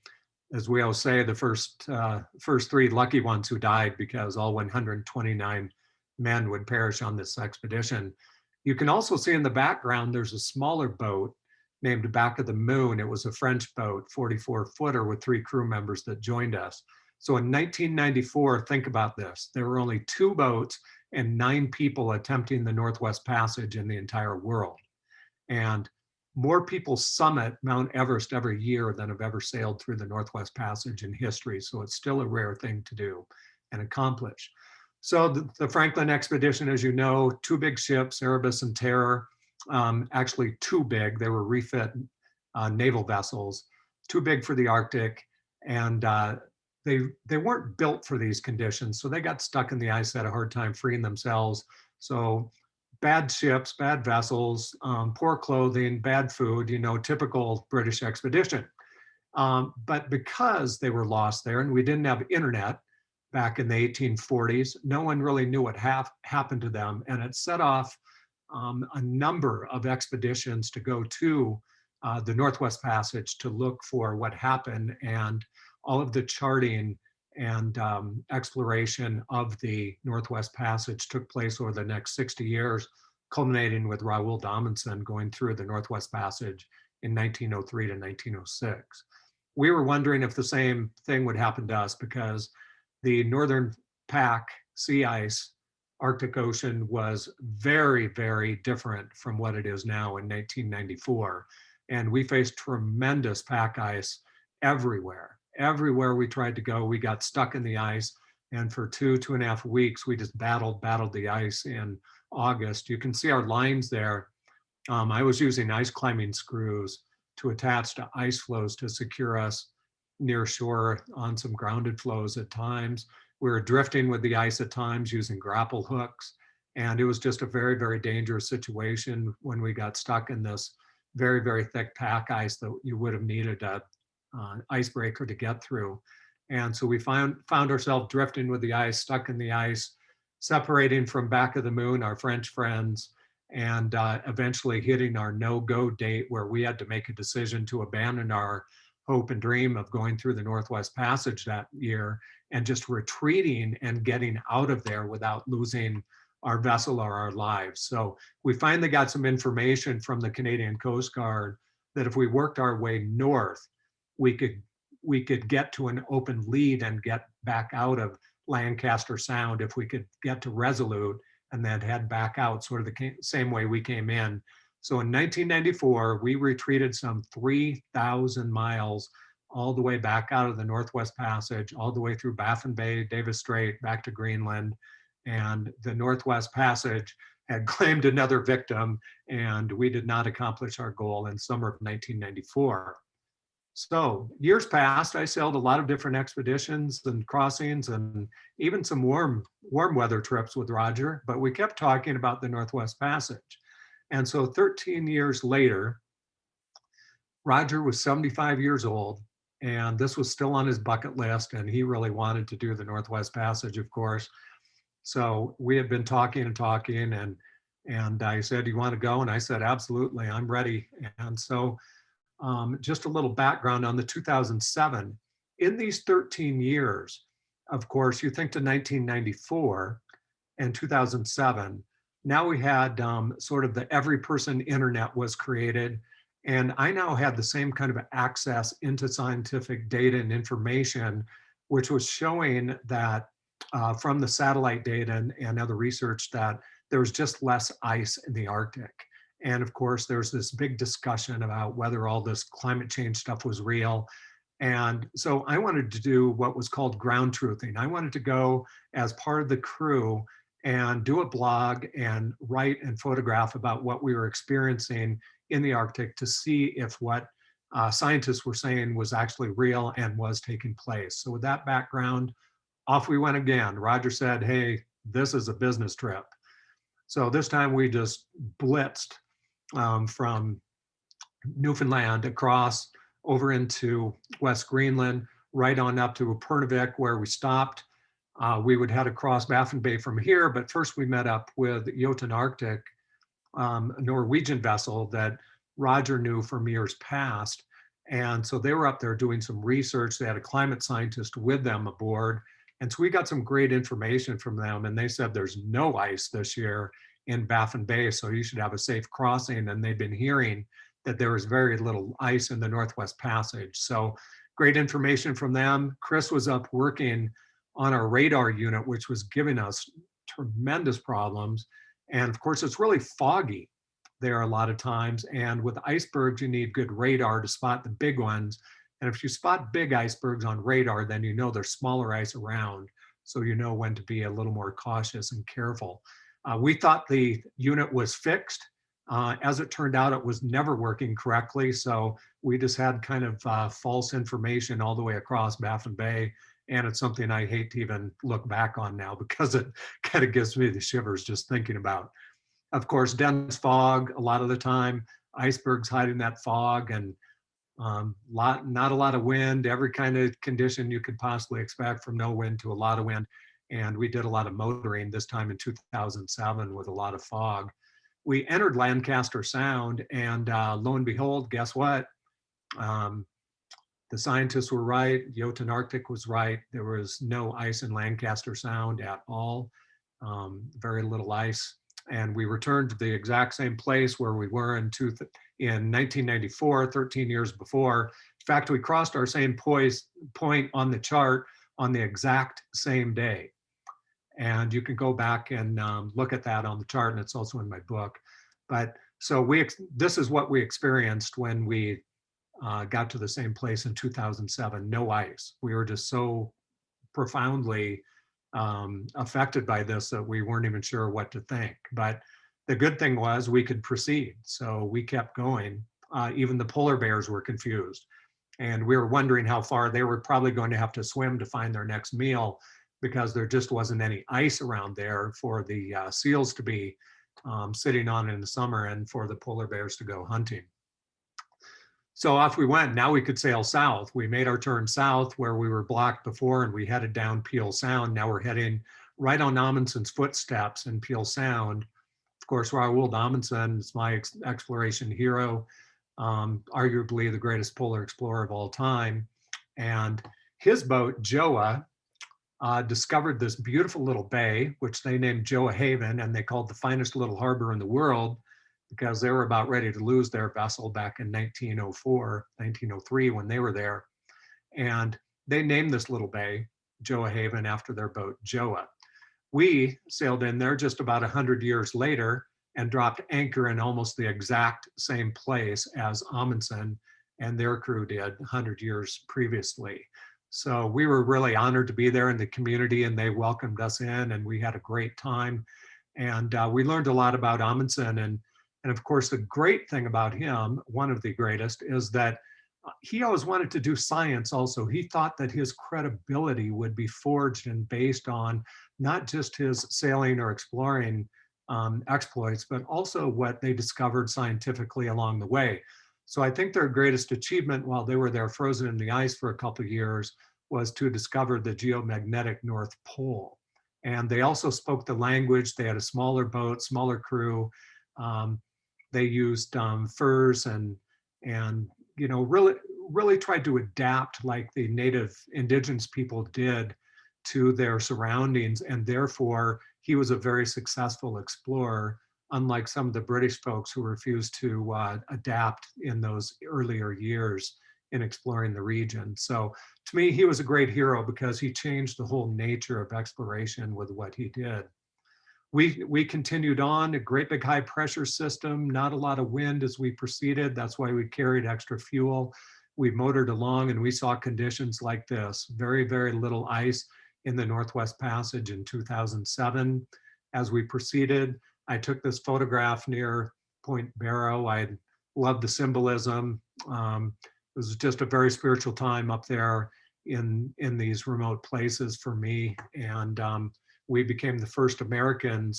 As we always say, the first 3 lucky ones who died, because all 129 men would perish on this expedition. You can also see in the background, there's a smaller boat named Back of the Moon. It was a French boat, 44-footer, with 3 crew members that joined us. So in 1994, think about this. There were only 2 boats and 9 people attempting the Northwest Passage in the entire world. And more people summit Mount Everest every year than have ever sailed through the Northwest Passage in history. So it's still a rare thing to do and accomplish. So the Franklin expedition, as you know, 2 big ships, Erebus and Terror, actually too big. They were refit naval vessels, too big for the Arctic. And they weren't built for these conditions. So they got stuck in the ice, had a hard time freeing themselves. So bad ships, bad vessels, poor clothing, bad food, typical British expedition. But because they were lost there and we didn't have internet back in the 1840s, no one really knew what happened to them. And it set off a number of expeditions to go to the Northwest Passage to look for what happened. And all of the charting and exploration of the Northwest Passage took place over the next 60 years, culminating with Raoul Davidson going through the Northwest Passage in 1903 to 1906. We were wondering if the same thing would happen to us, because the northern pack sea ice, Arctic Ocean, was very, very different from what it is now in 1994. And we faced tremendous pack ice everywhere. Everywhere we tried to go, we got stuck in the ice. And for 2.5 weeks, we just battled the ice in August. You can see our lines there. I was using ice climbing screws to attach to ice floes to secure us near shore on some grounded floes at times. We were drifting with the ice at times using grapple hooks. And it was just a very, very dangerous situation when we got stuck in this very, very thick pack ice that you would have needed a icebreaker to get through. And so we found ourselves drifting with the ice, stuck in the ice, separating from Back of the Moon, our French friends, and eventually hitting our no-go date where we had to make a decision to abandon our hope and dream of going through the Northwest Passage that year and just retreating and getting out of there without losing our vessel or our lives. So we finally got some information from the Canadian Coast Guard that if we worked our way north, we could get to an open lead and get back out of Lancaster Sound if we could get to Resolute and then head back out sort of the same way we came in. So in 1994, we retreated some 3,000 miles all the way back out of the Northwest Passage, all the way through Baffin Bay, Davis Strait, back to Greenland. And the Northwest Passage had claimed another victim, and we did not accomplish our goal in summer of 1994. So years passed, I sailed a lot of different expeditions and crossings and even some warm weather trips with Roger, but we kept talking about the Northwest Passage. And so 13 years later, Roger was 75 years old, and this was still on his bucket list, and he really wanted to do the Northwest Passage, of course. So we had been talking, and I said, "You want to go?" And I said, "Absolutely, I'm ready." And so just a little background on the 2007. In these 13 years, of course, you think to 1994 and 2007, now we had sort of the every person internet was created, And I now had the same kind of access into scientific data and information, which was showing that from the satellite data and other research that there was just less ice in the Arctic. And of course, there's this big discussion about whether all this climate change stuff was real. And so I wanted to do what was called ground truthing. I wanted to go as part of the crew and do a blog and write and photograph about what we were experiencing in the Arctic to see if what scientists were saying was actually real and was taking place. So with that background, off we went again. Roger said, hey, this is a business trip. So this time we just blitzed from Newfoundland across over into West Greenland, right on up to Upernavik, where we stopped. We would head across Baffin Bay from here, but first we met up with Jotun Arctic, a Norwegian vessel that Roger knew from years past. And so they were up there doing some research. They had a climate scientist with them aboard. And so we got some great information from them. And they said there's no ice this year in Baffin Bay, so you should have a safe crossing. And they've been hearing that there is very little ice in the Northwest Passage. So great information from them. Chris was up working on our radar unit, which was giving us tremendous problems. And of course, it's really foggy there a lot of times. And with icebergs, you need good radar to spot the big ones. And if you spot big icebergs on radar, then you know there's smaller ice around. So you know when to be a little more cautious and careful. We thought the unit was fixed. As it turned out, it was never working correctly. So we just had kind of false information all the way across Baffin Bay. And it's something I hate to even look back on now because it kind of gives me the shivers just thinking about. Of course, dense fog a lot of the time, icebergs hiding that fog, and not a lot of wind, every kind of condition you could possibly expect, from no wind to a lot of wind. And we did a lot of motoring this time in 2007 with a lot of fog. We entered Lancaster Sound, and lo and behold, guess what? The scientists were right. Jotun Arctic was right. There was no ice in Lancaster Sound at all, very little ice. And we returned to the exact same place where we were in 1994, 13 years before. In fact, we crossed our same point on the chart on the exact same day. And you can go back and look at that on the chart, and it's also in my book. But so this is what we experienced when we got to the same place in 2007, no ice. We were just so profoundly affected by this that we weren't even sure what to think. But the good thing was we could proceed. So we kept going. Even the polar bears were confused. And we were wondering how far they were probably going to have to swim to find their next meal, because there just wasn't any ice around there for the seals to be sitting on in the summer and for the polar bears to go hunting. So off we went. Now we could sail south. We made our turn south where we were blocked before, and we headed down Peel Sound. Now we're heading right on Amundsen's footsteps in Peel Sound. Of course, Roald Amundsen is my exploration hero, arguably the greatest polar explorer of all time. And his boat, Joa, discovered this beautiful little bay, which they named Joa Haven, and they called the finest little harbor in the world, because they were about ready to lose their vessel back in 1904, 1903 when they were there. And they named this little bay Joa Haven after their boat, Joa. We sailed in there just about 100 years later and dropped anchor in almost the exact same place as Amundsen and their crew did 100 years previously. So we were really honored to be there in the community, and they welcomed us in, and we had a great time. And we learned a lot about Amundsen. And of course, the great thing about him, one of the greatest, is that he always wanted to do science also. He thought that his credibility would be forged and based on not just his sailing or exploring exploits, but also what they discovered scientifically along the way. So I think their greatest achievement while they were there frozen in the ice for a couple of years was to discover the geomagnetic North Pole. And they also spoke the language. They had a smaller boat, smaller crew. They used furs and you know, really tried to adapt like the native indigenous people did to their surroundings. And therefore, he was a very successful explorer unlike some of the British folks who refused to adapt in those earlier years in exploring the region. So to me, he was a great hero because he changed the whole nature of exploration with what he did. We continued on, a great big high pressure system, not a lot of wind as we proceeded. That's why we carried extra fuel. We motored along and we saw conditions like this, very, very little ice in the Northwest Passage in 2007. As we proceeded, I took this photograph near Point Barrow. I loved the symbolism. It was just a very spiritual time up there in these remote places for me. And we became the first American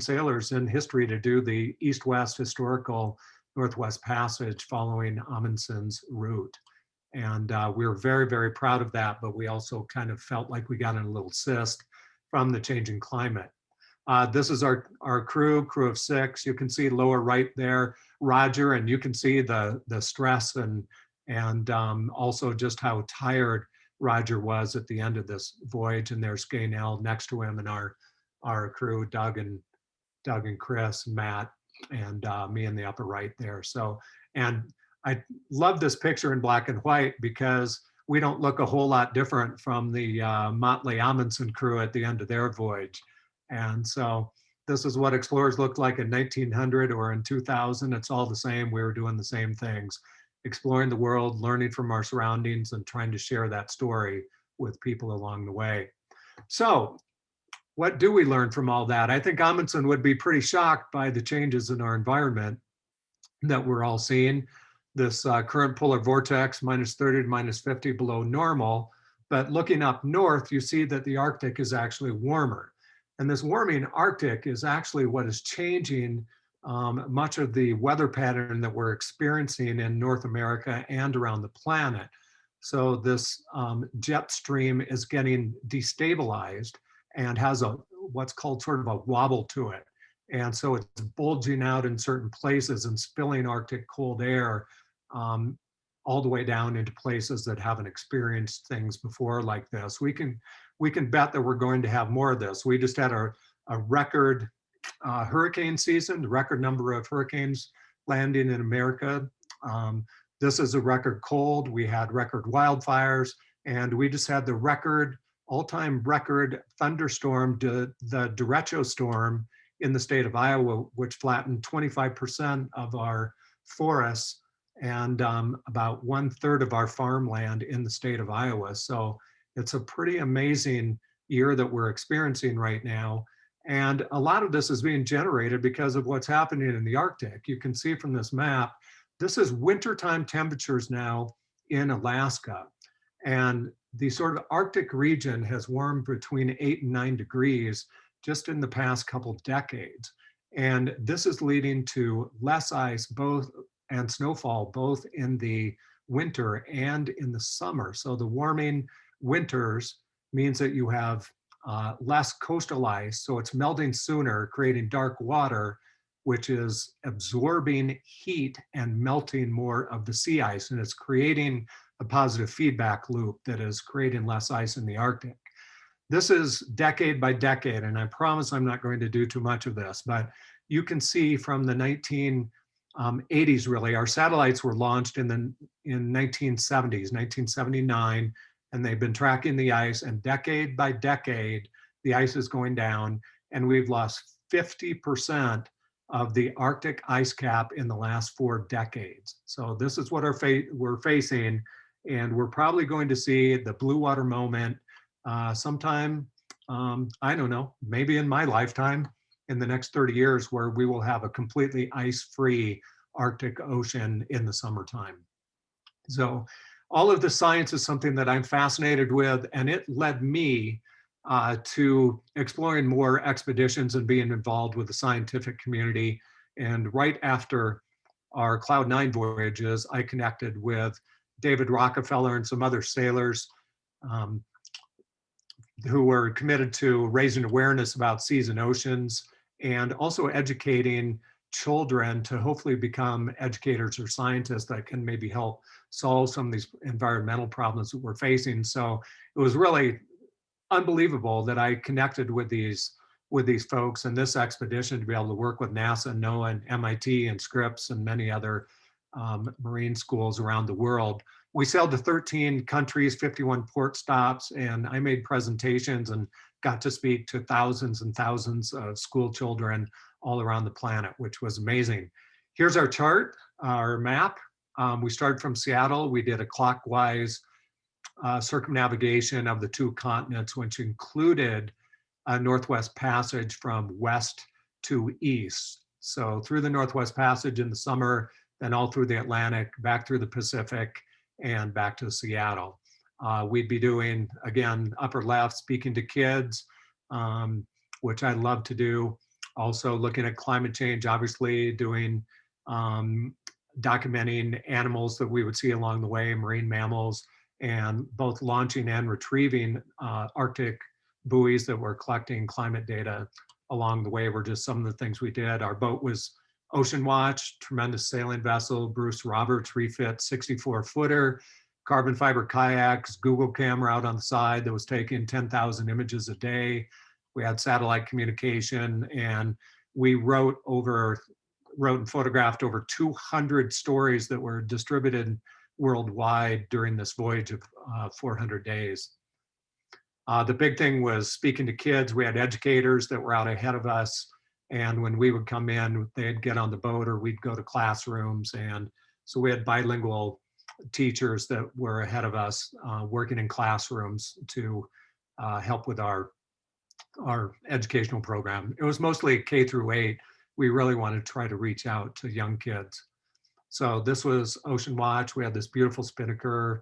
sailors in history to do the east-west historical Northwest Passage following Amundsen's route. And we were very, very proud of that, but we also kind of felt like we got in a little cyst from the changing climate. This is our crew of 6. You can see lower right there, Roger, and you can see the stress and also just how tired Roger was at the end of this voyage. And there's Gaynell next to him and our crew, Doug and Chris, Matt, and me in the upper right there. So, and I love this picture in black and white because we don't look a whole lot different from the Motley Amundsen crew at the end of their voyage. And so this is what explorers looked like in 1900 or in 2000. It's all the same. We were doing the same things, exploring the world, learning from our surroundings, and trying to share that story with people along the way. So what do we learn from all that? I think Amundsen would be pretty shocked by the changes in our environment that we're all seeing. This current polar vortex, -30 to -50 below normal. But looking up north, you see that the Arctic is actually warmer. And this warming Arctic is actually what is changing much of the weather pattern that we're experiencing in North America and around the planet. So this jet stream is getting destabilized and has what's called sort of a wobble to it. And so it's bulging out in certain places and spilling Arctic cold air all the way down into places that haven't experienced things before like this. We can bet that we're going to have more of this. We just had a record hurricane season, the record number of hurricanes landing in America. This is a record cold. We had record wildfires, and we just had the all-time record thunderstorm, the derecho storm in the state of Iowa, which flattened 25% of our forests and about 1/3 of our farmland in the state of Iowa. So it's a pretty amazing year that we're experiencing right now. And a lot of this is being generated because of what's happening in the Arctic. You can see from this map, this is wintertime temperatures now in Alaska. And the sort of Arctic region has warmed between 8 and 9 degrees just in the past couple decades. And this is leading to less ice and snowfall both in the winter and in the summer. So the warming winters means that you have less coastal ice, so it's melting sooner, creating dark water, which is absorbing heat and melting more of the sea ice, and it's creating a positive feedback loop that is creating less ice in the Arctic. This is decade by decade, and I promise I'm not going to do too much of this, but you can see from the 1980s, really, our satellites were launched in 1970s, 1979, and they've been tracking the ice, and decade by decade, the ice is going down, and we've lost 50% of the Arctic ice cap in the last 4 decades. So this is what we're facing, and we're probably going to see the blue water moment sometime, I don't know, maybe in my lifetime, in the next 30 years, where we will have a completely ice-free Arctic Ocean in the summertime. So all of the science is something that I'm fascinated with, and it led me to exploring more expeditions and being involved with the scientific community. And right after our Cloud 9 voyages, I connected with David Rockefeller and some other sailors who were committed to raising awareness about seas and oceans, and also educating children to hopefully become educators or scientists that can maybe help solve some of these environmental problems that we're facing. So it was really unbelievable that I connected with these with these folks in this expedition to be able to work with NASA, NOAA, and MIT, and Scripps, and many other marine schools around the world. We sailed to 13 countries, 51 port stops, and I made presentations and got to speak to thousands and thousands of school children all around the planet, which was amazing. Here's our chart, our map. We started from Seattle. We did a clockwise circumnavigation of the 2 continents, which included a Northwest Passage from west to east. So through the Northwest Passage in the summer, then all through the Atlantic, back through the Pacific, and back to Seattle. We'd be doing, again, upper left, speaking to kids, which I love to do. Also looking at climate change, obviously doing, documenting animals that we would see along the way, marine mammals, and both launching and retrieving Arctic buoys that were collecting climate data along the way were just some of the things we did. Our boat was Ocean Watch, tremendous sailing vessel, Bruce Roberts refit 64-footer, carbon fiber kayaks, Google camera out on the side that was taking 10,000 images a day. We had satellite communication, and we wrote and photographed over 200 stories that were distributed worldwide during this voyage of 400 days. The big thing was speaking to kids. We had educators that were out ahead of us. And when we would come in, they'd get on the boat or we'd go to classrooms. And so we had bilingual teachers that were ahead of us working in classrooms to help with our educational program. It was mostly K through 8. We really wanted to try to reach out to young kids. So this was Ocean Watch. We had this beautiful spinnaker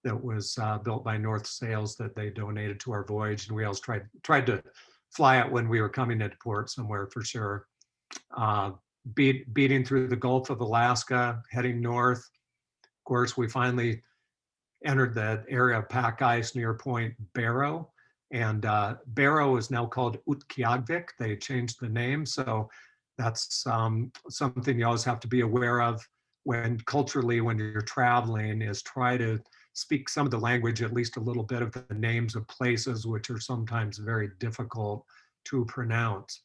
that was built by North Sails that they donated to our voyage. And we always tried to fly it when we were coming into port somewhere for sure. Beating through the Gulf of Alaska, heading north. Of course, we finally entered the area of pack ice near Point Barrow. And Barrow is now called Utqiagvik. They changed the name. So that's something you always have to be aware of when culturally, when you're traveling, is try to speak some of the language, at least a little bit of the names of places, which are sometimes very difficult to pronounce.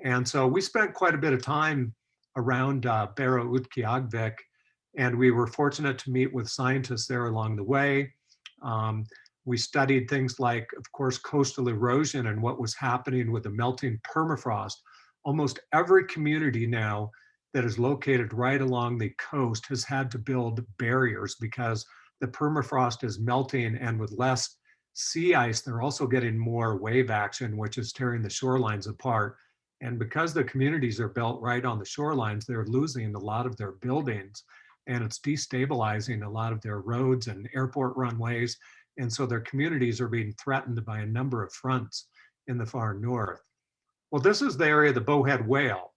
And so we spent quite a bit of time around Barrow Utqiagvik, and we were fortunate to meet with scientists there along the way. We studied things like, of course, coastal erosion and what was happening with the melting permafrost. Almost every community now that is located right along the coast has had to build barriers because the permafrost is melting, and with less sea ice, they're also getting more wave action, which is tearing the shorelines apart. And because the communities are built right on the shorelines, they're losing a lot of their buildings, and it's destabilizing a lot of their roads and airport runways. And so their communities are being threatened by a number of fronts in the far north. Well, this is the area of the bowhead whale.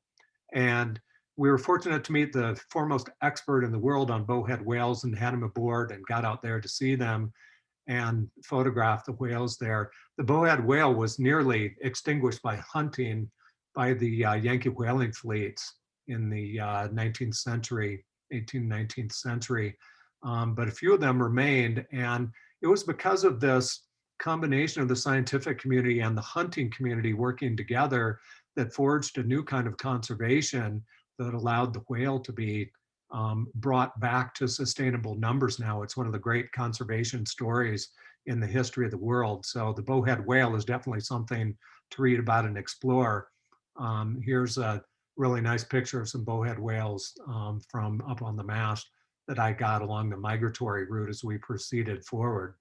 And we were fortunate to meet the foremost expert in the world on bowhead whales and had him aboard and got out there to see them and photograph the whales there. The bowhead whale was nearly extinguished by hunting by the Yankee whaling fleets in the 19th century, 18th, 19th century. But a few of them remained, and it was because of this combination of the scientific community and the hunting community working together that forged a new kind of conservation that allowed the whale to be brought back to sustainable numbers now. It's one of the great conservation stories in the history of the world. So the bowhead whale is definitely something to read about and explore. Here's a really nice picture of some bowhead whales from up on the mast that I got along the migratory route as we proceeded forward.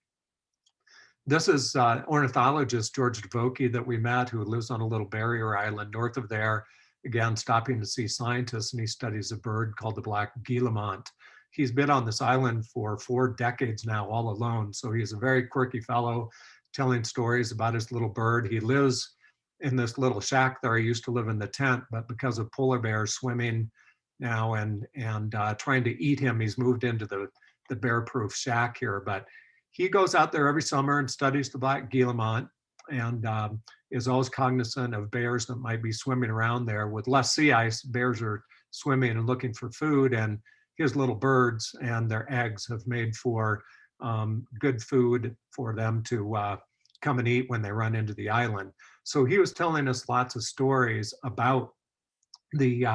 This is ornithologist George DeVoke that we met, who lives on a little barrier island north of there, again, stopping to see scientists, and he studies a bird called the black guillemot. He's been on this island for 4 decades now, all alone. So he's a very quirky fellow, telling stories about his little bird. He lives in this little shack there. He used to live in the tent, but because of polar bears swimming now and trying to eat him, he's moved into the bear-proof shack here. But he goes out there every summer and studies the black guillemot, and is always cognizant of bears that might be swimming around there. With less sea ice, bears are swimming and looking for food, and his little birds and their eggs have made for good food for them to come and eat when they run into the island. So he was telling us lots of stories about the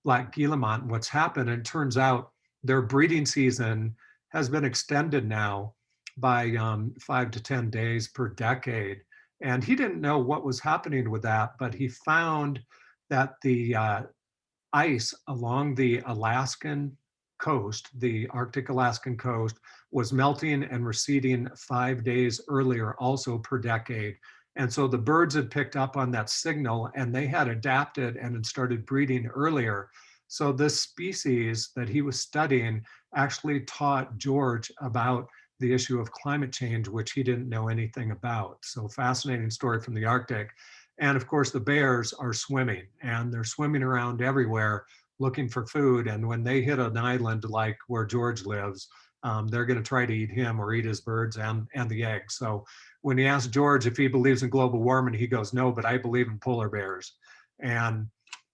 black guillemot and what's happened. And it turns out their breeding season has been extended now by 5 to 10 days per decade. And he didn't know what was happening with that, but he found that the ice along the Alaskan coast, the Arctic Alaskan coast, was melting and receding 5 days earlier, also per decade. And so the birds had picked up on that signal and they had adapted and had started breeding earlier. So this species that he was studying actually taught George about the issue of climate change, which he didn't know anything about. So fascinating story from the Arctic. And of course, the bears are swimming and they're swimming around everywhere looking for food. And when they hit an island like where George lives, they're going to try to eat him or eat his birds and the eggs. So when he asked George if he believes in global warming, he goes, no, but I believe in polar bears. And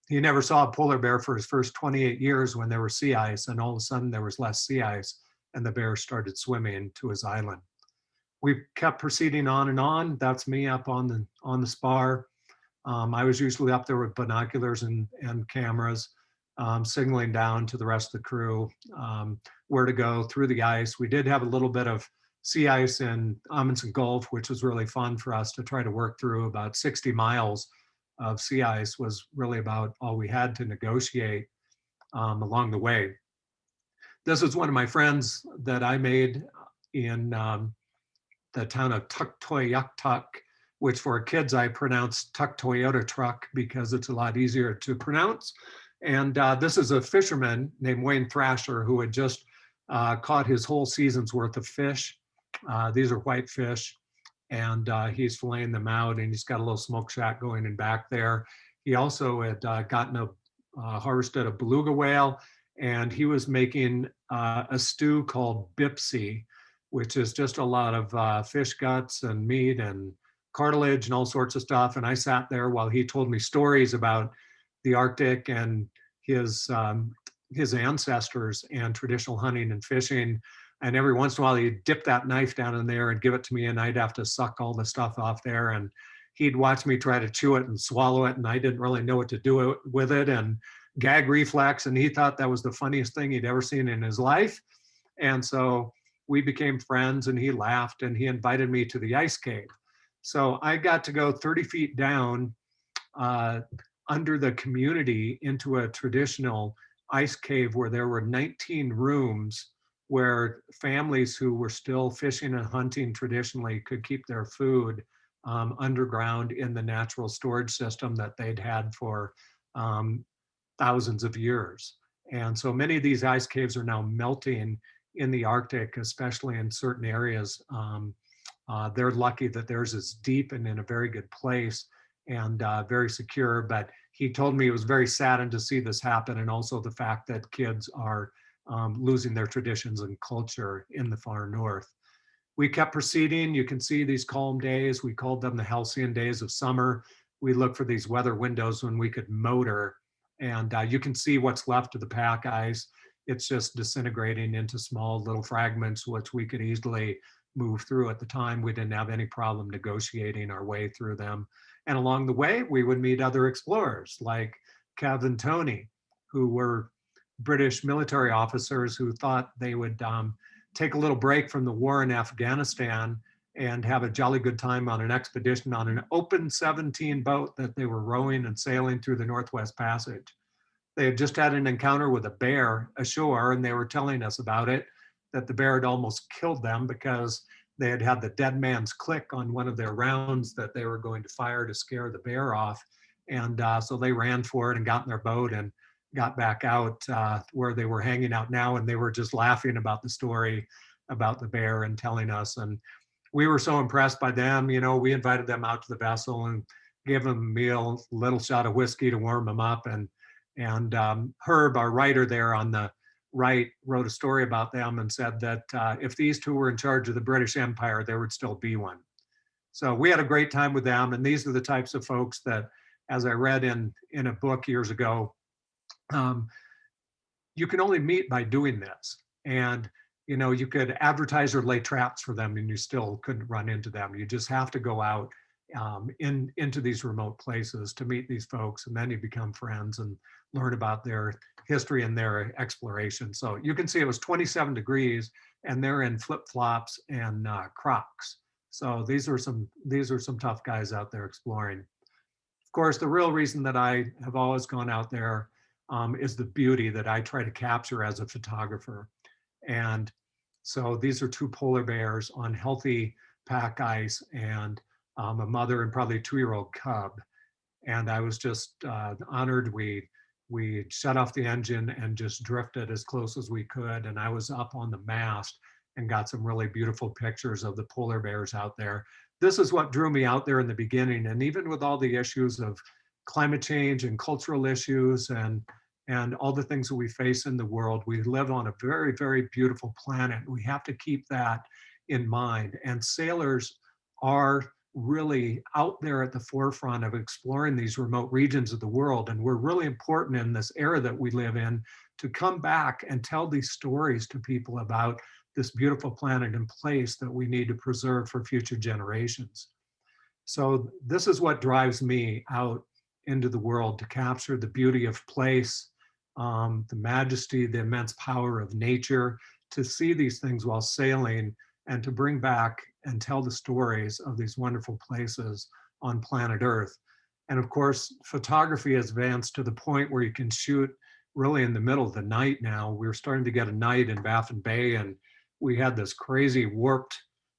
he never saw a polar bear for his first 28 years when there was sea ice, and all of a sudden there was less sea ice and the bear started swimming to his island. We kept proceeding on and on. That's me up on the spar. I was usually up there with binoculars and cameras, signaling down to the rest of the crew where to go through the ice. We did have a little bit of sea ice in Amundsen Gulf, which was really fun for us to try to work through. About 60 miles of sea ice was really about all we had to negotiate along the way. This is one of my friends that I made in the town of Tuktoyaktuk, which for kids I pronounce Tuktoyota truck because it's a lot easier to pronounce. And this is a fisherman named Wayne Thrasher who had just caught his whole season's worth of fish. These are white fish, and he's filleting them out, and he's got a little smoke shack going in back there. He also had harvested a beluga whale, and he was making a stew called bipsy, which is just a lot of fish guts and meat and cartilage and all sorts of stuff. And I sat there while he told me stories about the Arctic and his ancestors and traditional hunting and fishing. And every once in a while he'd dip that knife down in there and give it to me, and I'd have to suck all the stuff off there. And he'd watch me try to chew it and swallow it, and I didn't really know what to do with it, and gag reflex. And he thought that was the funniest thing he'd ever seen in his life. And so we became friends, and he laughed, and he invited me to the ice cave. So I got to go 30 feet down under the community into a traditional ice cave where there were 19 rooms where families who were still fishing and hunting traditionally could keep their food underground in the natural storage system that they'd had for thousands of years. And so many of these ice caves are now melting in the Arctic, especially in certain areas. They're lucky that theirs is deep and in a very good place and very secure. But he told me he was very saddened to see this happen, and also the fact that kids are losing their traditions and culture in the far north. We kept proceeding. You can see these calm days. We called them the halcyon days of summer. We looked for these weather windows when we could motor, and you can see what's left of the pack ice. It's just disintegrating into small little fragments, which we could easily move through. At the time, we didn't have any problem negotiating our way through them. And along the way, we would meet other explorers like Kev and Tony, who were British military officers who thought they would take a little break from the war in Afghanistan and have a jolly good time on an expedition on an open 17 boat that they were rowing and sailing through the Northwest Passage. They had just had an encounter with a bear ashore, and they were telling us about it, that the bear had almost killed them because they had had the dead man's click on one of their rounds that they were going to fire to scare the bear off. And so they ran for it and got in their boat and got back out where they were hanging out now. And they were just laughing about the story about the bear and telling us. And we were so impressed by them. You know, we invited them out to the vessel and gave them a meal, a little shot of whiskey to warm them up. And Herb, our writer there on the right, wrote a story about them and said that if these two were in charge of the British Empire, there would still be one. So we had a great time with them. And these are the types of folks that, as I read in a book years ago, you can only meet by doing this. And you know, you could advertise or lay traps for them and you still couldn't run into them. You just have to go out into these remote places to meet these folks, and then you become friends and learn about their history and their exploration. So you can see it was 27 degrees and they're in flip-flops and Crocs. So these are some tough guys out there exploring. Of course, the real reason that I have always gone out there is the beauty that I try to capture as a photographer. And so these are two polar bears on healthy pack ice, and a mother and probably a 2-year-old cub. And I was just honored. We shut off the engine and just drifted as close as we could. And I was up on the mast and got some really beautiful pictures of the polar bears out there. This is what drew me out there in the beginning. And even with all the issues of climate change and cultural issues and all the things that we face in the world, we live on a very, very beautiful planet. We have to keep that in mind. And sailors are really out there at the forefront of exploring these remote regions of the world. And we're really important in this era that we live in to come back and tell these stories to people about this beautiful planet and place that we need to preserve for future generations. So this is what drives me out into the world, to capture the beauty of place, the majesty, the immense power of nature, to see these things while sailing, and to bring back and tell the stories of these wonderful places on planet Earth. And of course, photography has advanced to the point where you can shoot really in the middle of the night now. We're starting to get a night in Baffin Bay, and we had this crazy warped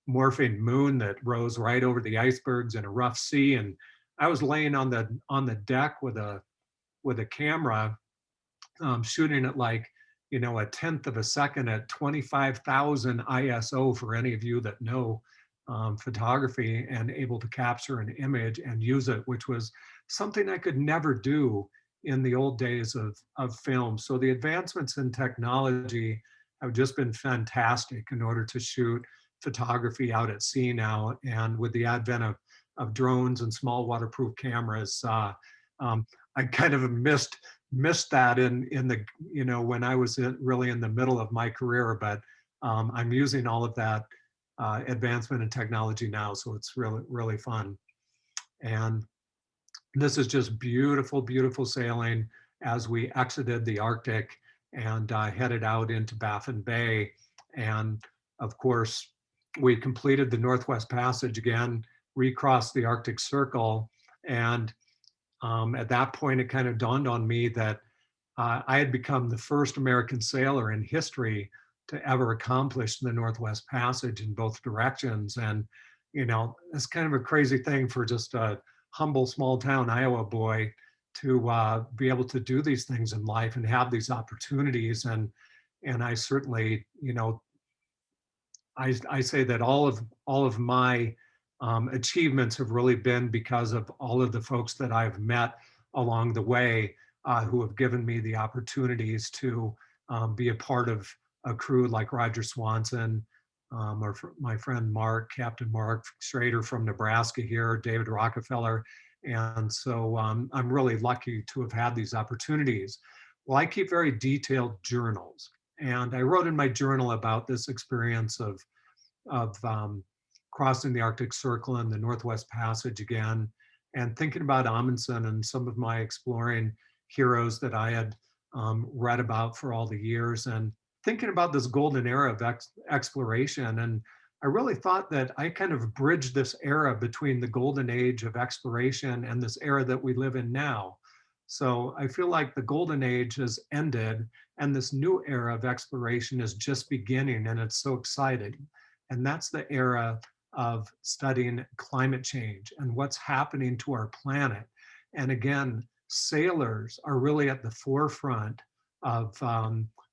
morphing moon that rose right over the icebergs in a rough sea. And I was laying on the deck with a camera, shooting at like, you know, 1/10 of a second at 25,000 ISO for any of you that know photography, and able to capture an image and use it, which was something I could never do in the old days of film. So the advancements in technology have just been fantastic in order to shoot photography out at sea now. And with the advent of drones and small waterproof cameras, I kind of missed that in the, you know, when I was really in the middle of my career. But I'm using all of that advancement in technology now, so it's really, really fun. And this is just beautiful, beautiful sailing as we exited the Arctic and headed out into Baffin Bay. And of course, we completed the Northwest Passage again, recrossed the Arctic Circle. And at that point, it kind of dawned on me that I had become the first American sailor in history to ever accomplish the Northwest Passage in both directions. And, you know, it's kind of a crazy thing for just a humble small town Iowa boy to be able to do these things in life and have these opportunities. And I certainly, you know, I say that all of my achievements have really been because of all of the folks that I've met along the way, who have given me the opportunities to be a part of a crew like Roger Swanson, or my friend Mark, Captain Mark Schrader from Nebraska here, David Rockefeller. And so I'm really lucky to have had these opportunities. Well, I keep very detailed journals. And I wrote in my journal about this experience of crossing the Arctic Circle and the Northwest Passage again, and thinking about Amundsen and some of my exploring heroes that I had read about for all the years, and thinking about this golden era of exploration. And I really thought that I kind of bridged this era between the golden age of exploration and this era that we live in now. So I feel like the golden age has ended and this new era of exploration is just beginning, and it's so exciting. And that's the era of studying climate change and what's happening to our planet. And again, sailors are really at the forefront of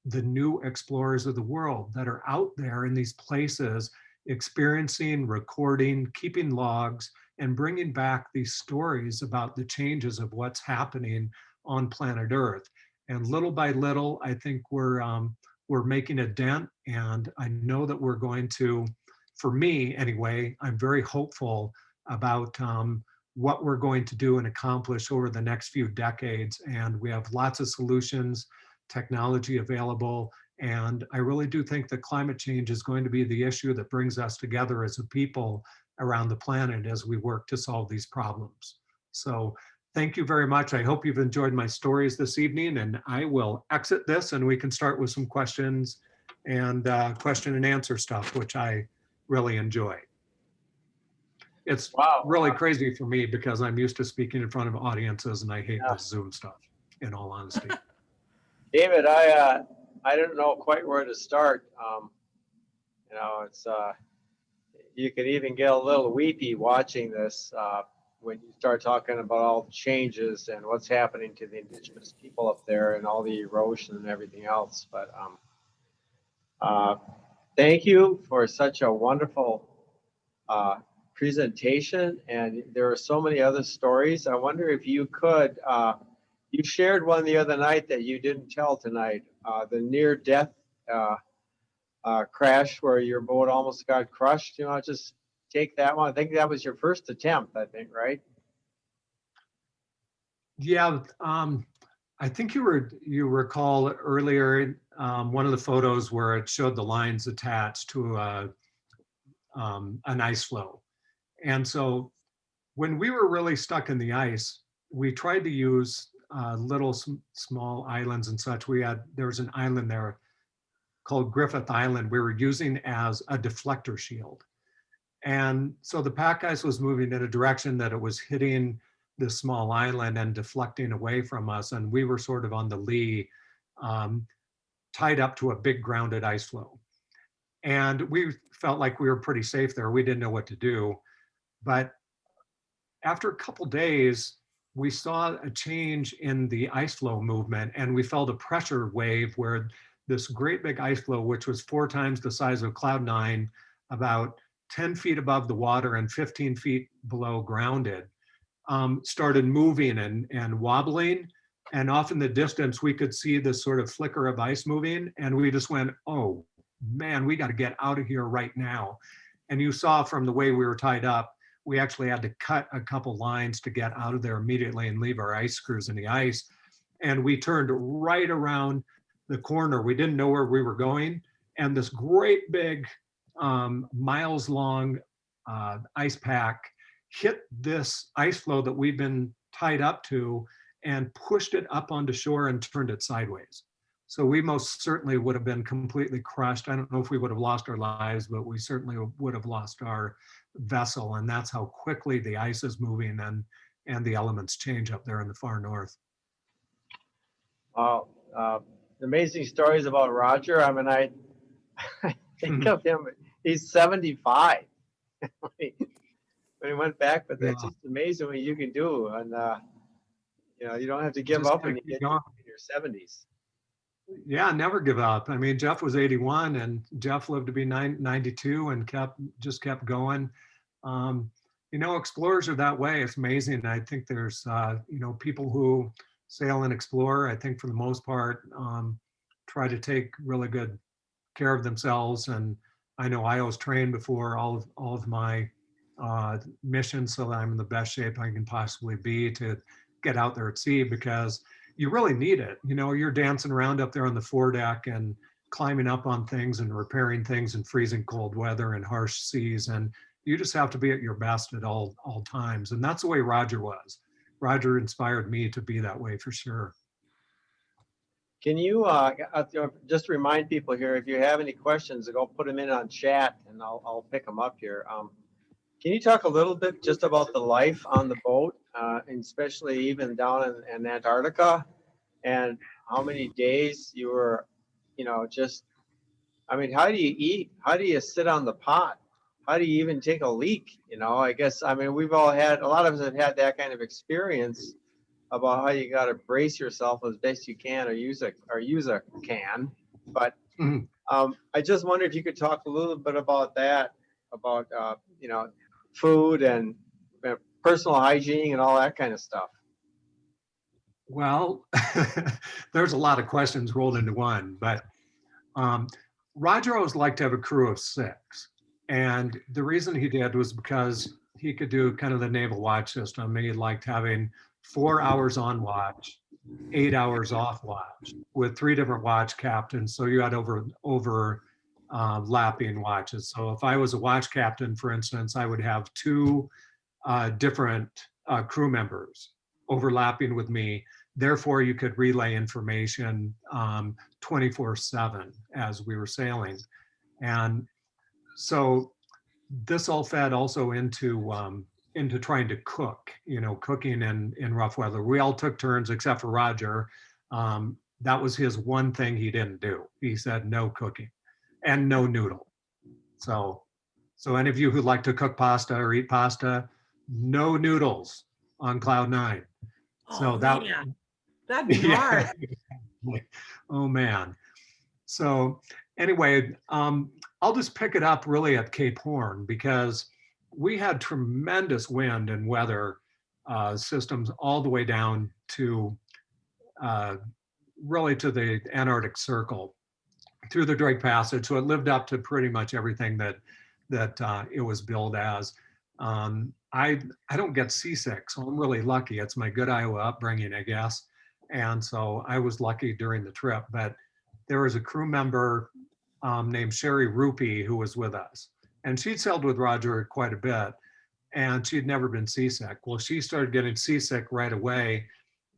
the new explorers of the world that are out there in these places, experiencing, recording, keeping logs, and bringing back these stories about the changes of what's happening on planet Earth. And little by little, I think we're making a dent, and I know that we're going to, for me anyway, I'm very hopeful about what we're going to do and accomplish over the next few decades. And we have lots of solutions, technology available, And I really do think that climate change is going to be the issue that brings us together as a people around the planet as we work to solve these problems. So thank you very much. I hope you've enjoyed my stories this evening, and I will exit this and we can start with some questions and question and answer stuff, which I really enjoy. It's really crazy for me because I'm used to speaking in front of audiences and I hate this Zoom stuff, in all honesty. David, I don't know quite where to start. You know, it's you can even get a little weepy watching this when you start talking about all the changes and what's happening to the indigenous people up there and all the erosion and everything else. But thank you for such a wonderful presentation, and there are so many other stories. I wonder if you could, you shared one the other night that you didn't tell tonight, the near-death crash where your boat almost got crushed. You know, just take that one. I think that was your first attempt, I think, right? Yeah, I think you recall earlier one of the photos where it showed the lines attached to an ice floe. And so when we were really stuck in the ice, we tried to use little small islands and such. There was an island there called Griffith Island we were using as a deflector shield. And so the pack ice was moving in a direction that it was hitting this small island and deflecting away from us. And we were sort of on the lee, tied up to a big grounded ice floe. And we felt like we were pretty safe there. We didn't know what to do. But after a couple days, we saw a change in the ice flow movement, and we felt a pressure wave where this great big ice floe, which was 4 times the size of Cloud9, about 10 feet above the water and 15 feet below grounded, started moving and wobbling. And off in the distance, we could see this sort of flicker of ice moving. And we just went, oh man, we got to get out of here right now. And you saw from the way we were tied up, we actually had to cut a couple lines to get out of there immediately and leave our ice screws in the ice. And we turned right around the corner. We didn't know where we were going. And this great big miles long ice pack hit this ice floe that we've been tied up to and pushed it up onto shore and turned it sideways. So we most certainly would have been completely crushed. I don't know if we would have lost our lives, but we certainly would have lost our vessel. And that's how quickly the ice is moving and the elements change up there in the far north. Wow. Amazing stories about Roger. I mean, I think of him, he's 75 when he went back, but that's just amazing what you can do. And, you know, you don't have to give up when you get in your 70s. Yeah, never give up. I mean, Jeff was 81 and Jeff lived to be 92 and just kept going. You know, explorers are that way. It's amazing. I think there's, you know, people who sail and explore, I think for the most part, try to take really good care of themselves. And I know I was trained before all of my missions so that I'm in the best shape I can possibly be to get out there at sea, because you really need it. You know, you're dancing around up there on the foredeck and climbing up on things and repairing things in freezing cold weather and harsh seas. And you just have to be at your best at all times. And that's the way Roger was. Roger inspired me to be that way for sure. Can you just remind people here, if you have any questions, go put them in on chat and I'll pick them up here. Can you talk a little bit just about the life on the boat, and especially even down in Antarctica, and how many days you were, you know, just, I mean, how do you eat? How do you sit on the pot? How do you even take a leak? You know, I guess, I mean, we've all had, a lot of us have had that kind of experience about how you got to brace yourself as best you can, or use a can. But I just wonder if you could talk a little bit about that, about, you know, food and personal hygiene and all that kind of stuff. Well, there's a lot of questions rolled into one, but Roger always liked to have a crew of 6. And the reason he did was because he could do kind of the naval watch system. He liked having 4 hours on watch 8 hours off watch with 3 different watch captains. So you had lapping watches. So if I was a watch captain, for instance, I would have 2 different crew members overlapping with me. Therefore, you could relay information 24/7 as we were sailing. And so this all fed also into trying to cook, cooking in rough weather. We all took turns except for Roger. That was his one thing he didn't do. He said no cooking and no noodle. So any of you who like to cook pasta or eat pasta, no noodles on cloud 9. So man, that'd be hard. Oh man. So anyway, I'll just pick it up really at Cape Horn because we had tremendous wind and weather systems all the way down to really to the Antarctic Circle through the Drake Passage. So it lived up to pretty much everything that it was billed as. I don't get seasick, so I'm really lucky. It's my good Iowa upbringing, I guess. And so I was lucky during the trip. But there was a crew member named Sherry Rupee who was with us. And she'd sailed with Roger quite a bit. And she'd never been seasick. Well, she started getting seasick right away.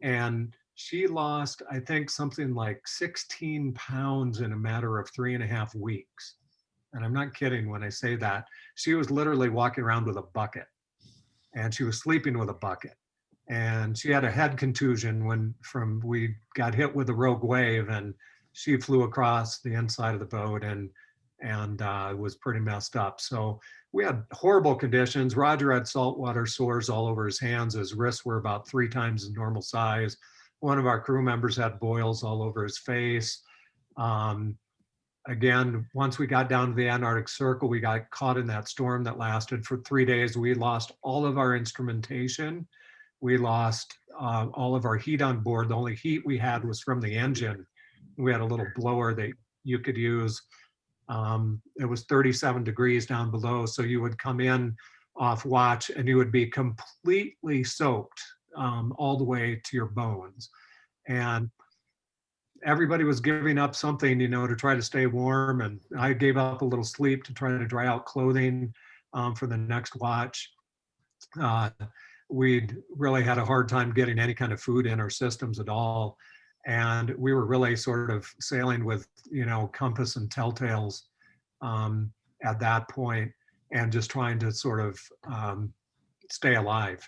And she lost, I think, something like 16 pounds in a matter of 3.5 weeks. And I'm not kidding when I say that. She was literally walking around with a bucket. And she was sleeping with a bucket. And she had a head contusion we got hit with a rogue wave, and she flew across the inside of the boat and was pretty messed up. So we had horrible conditions. Roger had saltwater sores all over his hands. His wrists were about 3 times the normal size. One of our crew members had boils all over his face. Again, once we got down to the Antarctic Circle, we got caught in that storm that lasted for 3 days. We lost all of our instrumentation. We lost all of our heat on board. The only heat we had was from the engine. We had a little blower that you could use. It was 37 degrees down below. So you would come in off watch and you would be completely soaked all the way to your bones. And everybody was giving up something, to try to stay warm. And I gave up a little sleep to try to dry out clothing for the next watch. We'd really had a hard time getting any kind of food in our systems at all. And we were really sort of sailing with, compass and telltales at that point, and just trying to sort of stay alive.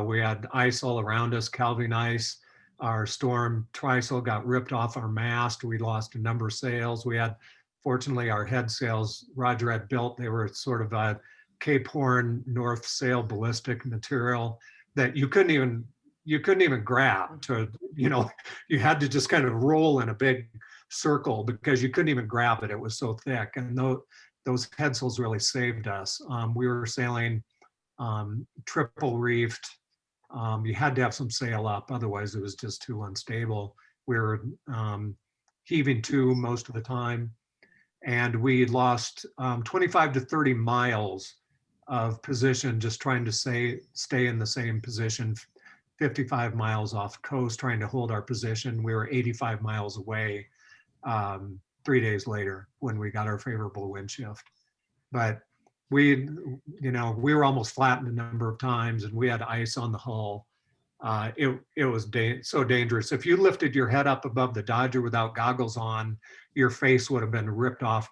We had ice all around us, calving ice. Our storm trysail got ripped off our mast. We lost a number of sails. We had, fortunately, our head sails Roger had built. They were sort of a Cape Horn North sail ballistic material that you couldn't even grab to, you had to just kind of roll in a big circle because you couldn't even grab it. It was so thick. And those head sails really saved us. We were sailing triple reefed. You had to have some sail up, otherwise it was just too unstable. We were heaving to most of the time, and we lost 25 to 30 miles of position just trying to stay in the same position. 55 miles off coast trying to hold our position. We were 85 miles away 3 days later when we got our favorable wind shift. But we were almost flattened a number of times, and we had ice on the hull. It was so dangerous. If you lifted your head up above the Dodger without goggles on, your face would have been ripped off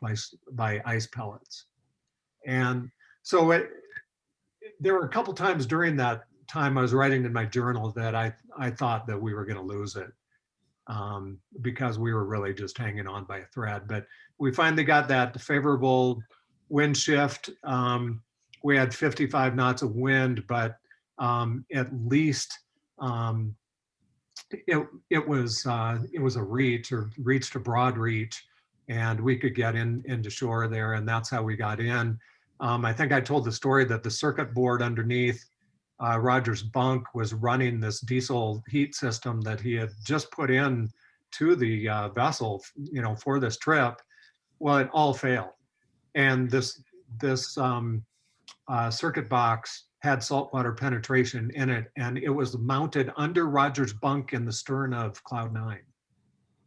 by ice pellets. And so there were a couple times during that time I was writing in my journal that I thought that we were going to lose it because we were really just hanging on by a thread. But we finally got that favorable wind shift. We had 55 knots of wind, but at least it was a reach to broad reach, and we could get into shore there, and that's how we got in. I think I told the story that the circuit board underneath Roger's bunk was running this diesel heat system that he had just put in to the vessel, for this trip. Well, it all failed. And this circuit box had saltwater penetration in it, and it was mounted under Roger's bunk in the stern of Cloud9.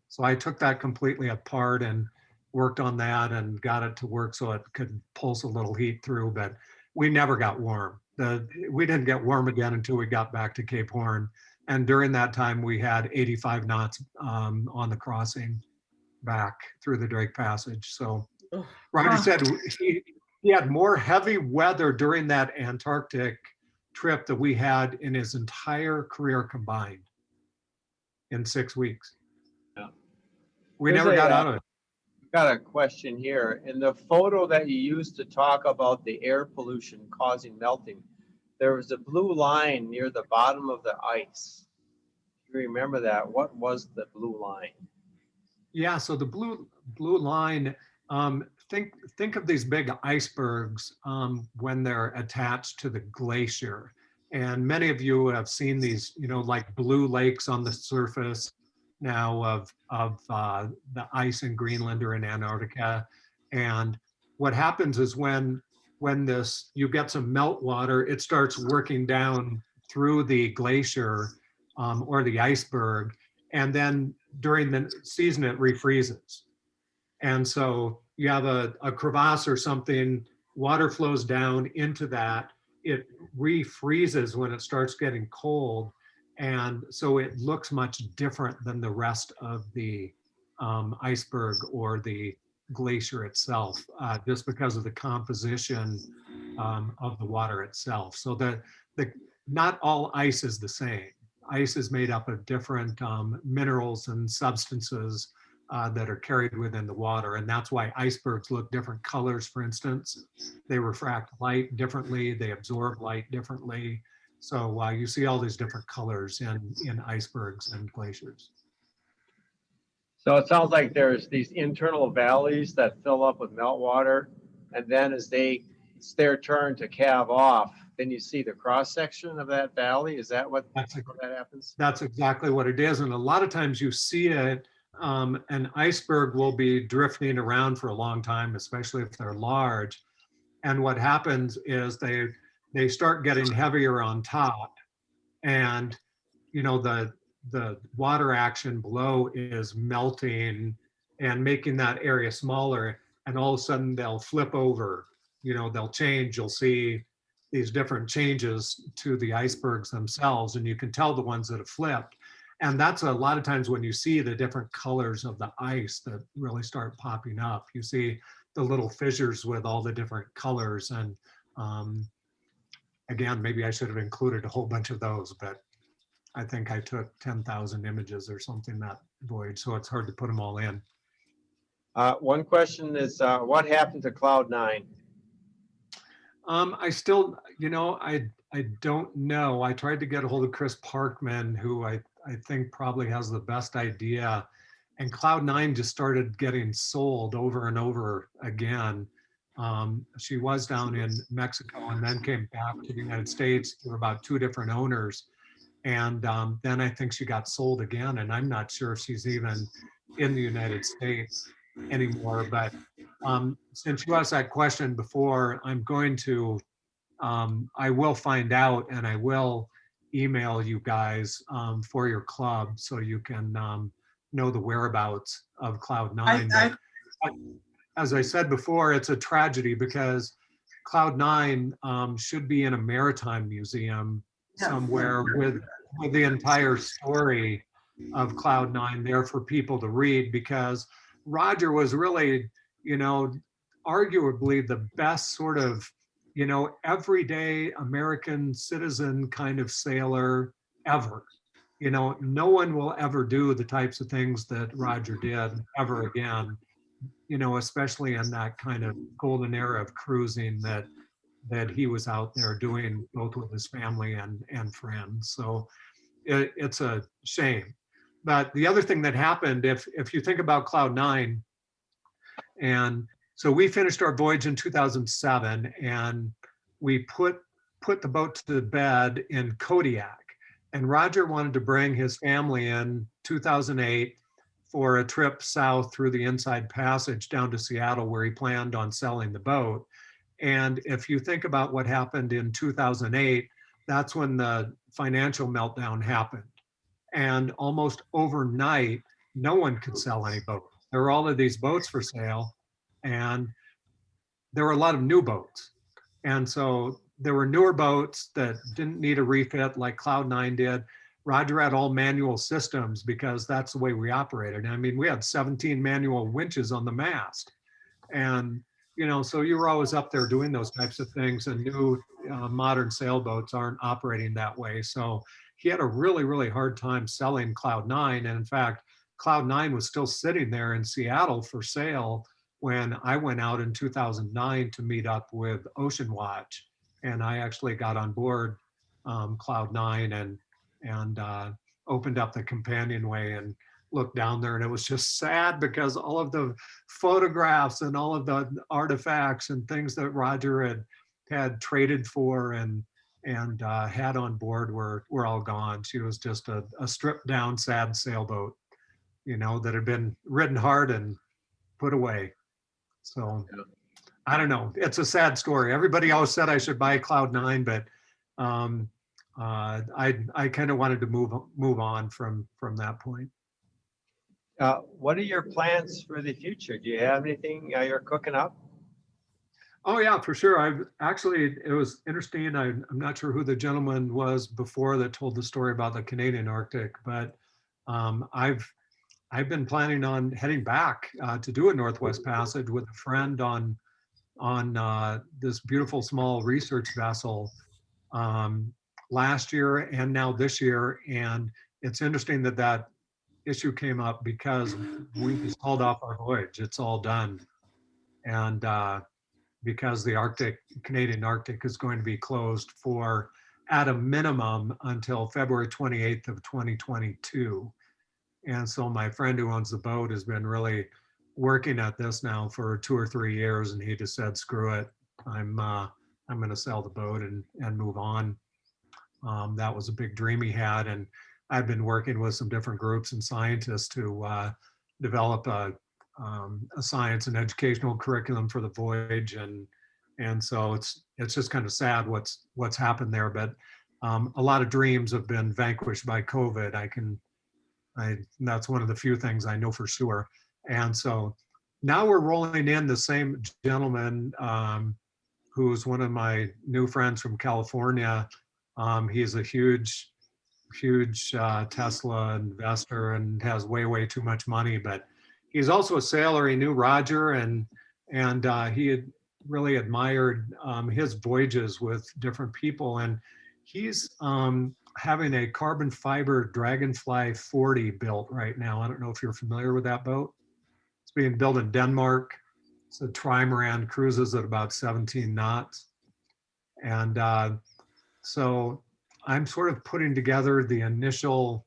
So I took that completely apart and worked on that and got it to work so it could pulse a little heat through, but we never got warm. We didn't get warm again until we got back to Cape Horn. And during that time, we had 85 knots on the crossing back through the Drake Passage. So Ugh. Roger said he had more heavy weather during that Antarctic trip that we had in his entire career combined in 6 weeks. Yeah. We Here's never got a, out of it. Got a question here. In the photo that you used to talk about the air pollution causing melting, there was a blue line near the bottom of the ice. You remember that? What was the blue line? Yeah, so the blue line, think of these big icebergs when they're attached to the glacier. And many of you have seen these, like blue lakes on the surface now of the ice in Greenland or in Antarctica. And what happens is when you get some meltwater, it starts working down through the glacier or the iceberg. And then during the season, it refreezes. And so you have a crevasse or something, water flows down into that, it refreezes when it starts getting cold. And so it looks much different than the rest of the iceberg or the glacier itself, just because of the composition of the water itself. So not all ice is the same. Ice is made up of different minerals and substances that are carried within the water. And that's why icebergs look different colors, for instance. They refract light differently, they absorb light differently. So you see all these different colors in icebergs and glaciers. So it sounds like there's these internal valleys that fill up with meltwater. And then as it's their turn to calve off, then you see the cross section of that valley. Is that what that happens? That's exactly what it is. And a lot of times you see it, an iceberg will be drifting around for a long time, especially if they're large. And what happens is they start getting heavier on top, and the water action below is melting and making that area smaller. And all of a sudden they'll flip over, they'll change. You'll see these different changes to the icebergs themselves, and you can tell the ones that have flipped. And that's a lot of times when you see the different colors of the ice that really start popping up. You see the little fissures with all the different colors. And again, maybe I should have included a whole bunch of those, but I think I took 10,000 images or something that voyage, so it's hard to put them all in. One question is, what happened to Cloud9? I still, I don't know. I tried to get a hold of Chris Parkman, who I think probably has the best idea. And Cloud9 just started getting sold over and over again. She was down in Mexico and then came back to the United States through about 2 different owners. And then I think she got sold again. And I'm not sure if she's even in the United States anymore. But since you asked that question before, I'm going to, I will find out, and I will email you guys for your club so you can know the whereabouts of Cloud9. As I said before, it's a tragedy because Cloud9 should be in a maritime museum somewhere with the entire story of Cloud9 there for people to read, because Roger was really, arguably the best sort of, everyday American citizen kind of sailor ever. No one will ever do the types of things that Roger did ever again, especially in that kind of golden era of cruising that he was out there doing, both with his family and friends. So it's a shame. But the other thing that happened, if you think about Cloud9, and so we finished our voyage in 2007, and we put the boat to bed in Kodiak. And Roger wanted to bring his family in 2008 for a trip south through the Inside Passage down to Seattle, where he planned on selling the boat. And if you think about what happened in 2008, that's when the financial meltdown happened. And almost overnight, no one could sell any boats. There were all of these boats for sale, and there were a lot of new boats. And so there were newer boats that didn't need a refit like Cloud9 did. Roger had all manual systems because that's the way we operated. I mean, we had 17 manual winches on the mast. And, you know, so you were always up there doing those types of things, and new modern sailboats aren't operating that way. So he had a really, really hard time selling Cloud9. And in fact, Cloud9 was still sitting there in Seattle for sale when I went out in 2009 to meet up with Ocean Watch. And I actually got on board Cloud9 and opened up the companionway and looked down there, and it was just sad because all of the photographs and all of the artifacts and things that Roger had traded for and had on board were all gone. She was just a stripped down, sad sailboat, you know, that had been ridden hard and put away. So I don't know. It's a sad story. Everybody always said I should buy Cloud9, but I kind of wanted to move on from that point. What are your plans for the future? Do you have anything you're cooking up? Oh yeah, for sure. It was interesting. I'm not sure who the gentleman was before that told the story about the Canadian Arctic, but I've been planning on heading back to do a Northwest Passage with a friend on this beautiful small research vessel last year and now this year. And it's interesting that issue came up because we just called off our voyage. It's all done. And because the Canadian Arctic is going to be closed for at a minimum until February 28th of 2022. And so my friend who owns the boat has been really working at this now for 2 or 3 years, and he just said, screw it. I'm going to sell the boat and move on. That was a big dream he had. And I've been working with some different groups and scientists to develop a science and educational curriculum for the voyage. And so it's just kind of sad what's happened there. But a lot of dreams have been vanquished by COVID. That's one of the few things I know for sure. And so now we're rolling in the same gentleman who's one of my new friends from California. He's a huge Tesla investor and has way too much money, but he's also a sailor. He knew Roger and he had really admired his voyages with different people. And he's having a carbon fiber Dragonfly 40 built right now. I don't know if you're familiar with that boat. It's being built in Denmark. It's a trimaran, cruises at about 17 knots. And so I'm sort of putting together the initial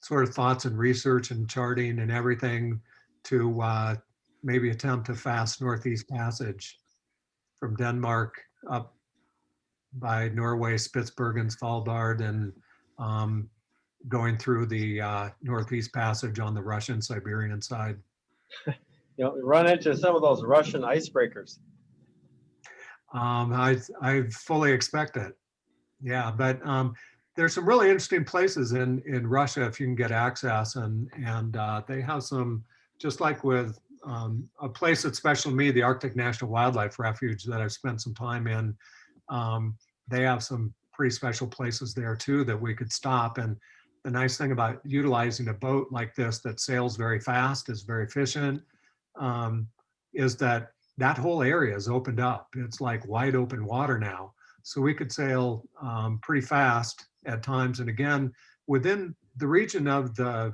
sort of thoughts and research and charting and everything to maybe attempt a fast Northeast Passage from Denmark up by Norway, Spitsbergen, Svalbard, and going through the Northeast Passage on the Russian Siberian side. You know, run into some of those Russian icebreakers. I fully expect it. Yeah, but there's some really interesting places in Russia if you can get access, and they have some, just like with a place that's special to me, the Arctic National Wildlife Refuge that I've spent some time in. They have some pretty special places there too that we could stop. And the nice thing about utilizing a boat like this that sails very fast, is very efficient, is that whole area is opened up. It's like wide open water now. So we could sail pretty fast at times. And again, within the region of the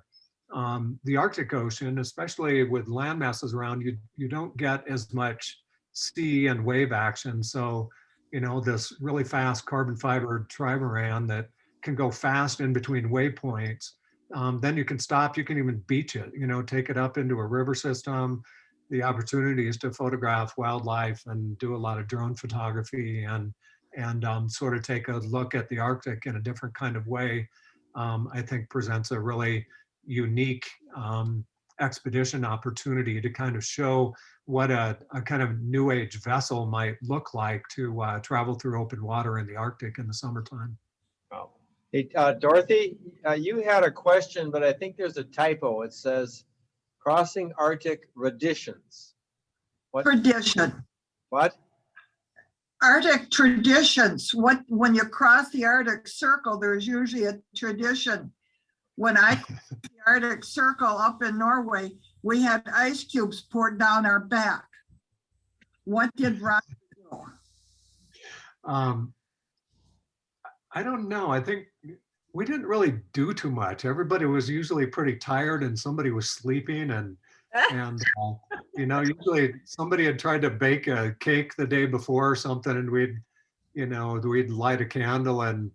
Arctic Ocean, especially with land masses around, you don't get as much sea and wave action. So, you know, this really fast carbon fiber trimaran that can go fast in between waypoints, then you can stop, you can even beach it, you know, take it up into a river system. The opportunity is to photograph wildlife and do a lot of drone photography and sort of take a look at the Arctic in a different kind of way. I think presents a really unique expedition opportunity to kind of show what a kind of new age vessel might look like to travel through open water in the Arctic in the summertime. Oh. Hey, Dorothy, you had a question, but I think there's a typo. It says crossing Arctic traditions. What? Tradition, What? Arctic traditions. When you cross the Arctic Circle, there's usually a tradition. When I crossed the Arctic Circle up in Norway, we had ice cubes poured down our back. What did Roger do? I don't know. I think we didn't really do too much. Everybody was usually pretty tired and somebody was sleeping and you know, usually somebody had tried to bake a cake the day before or something and we'd light a candle and,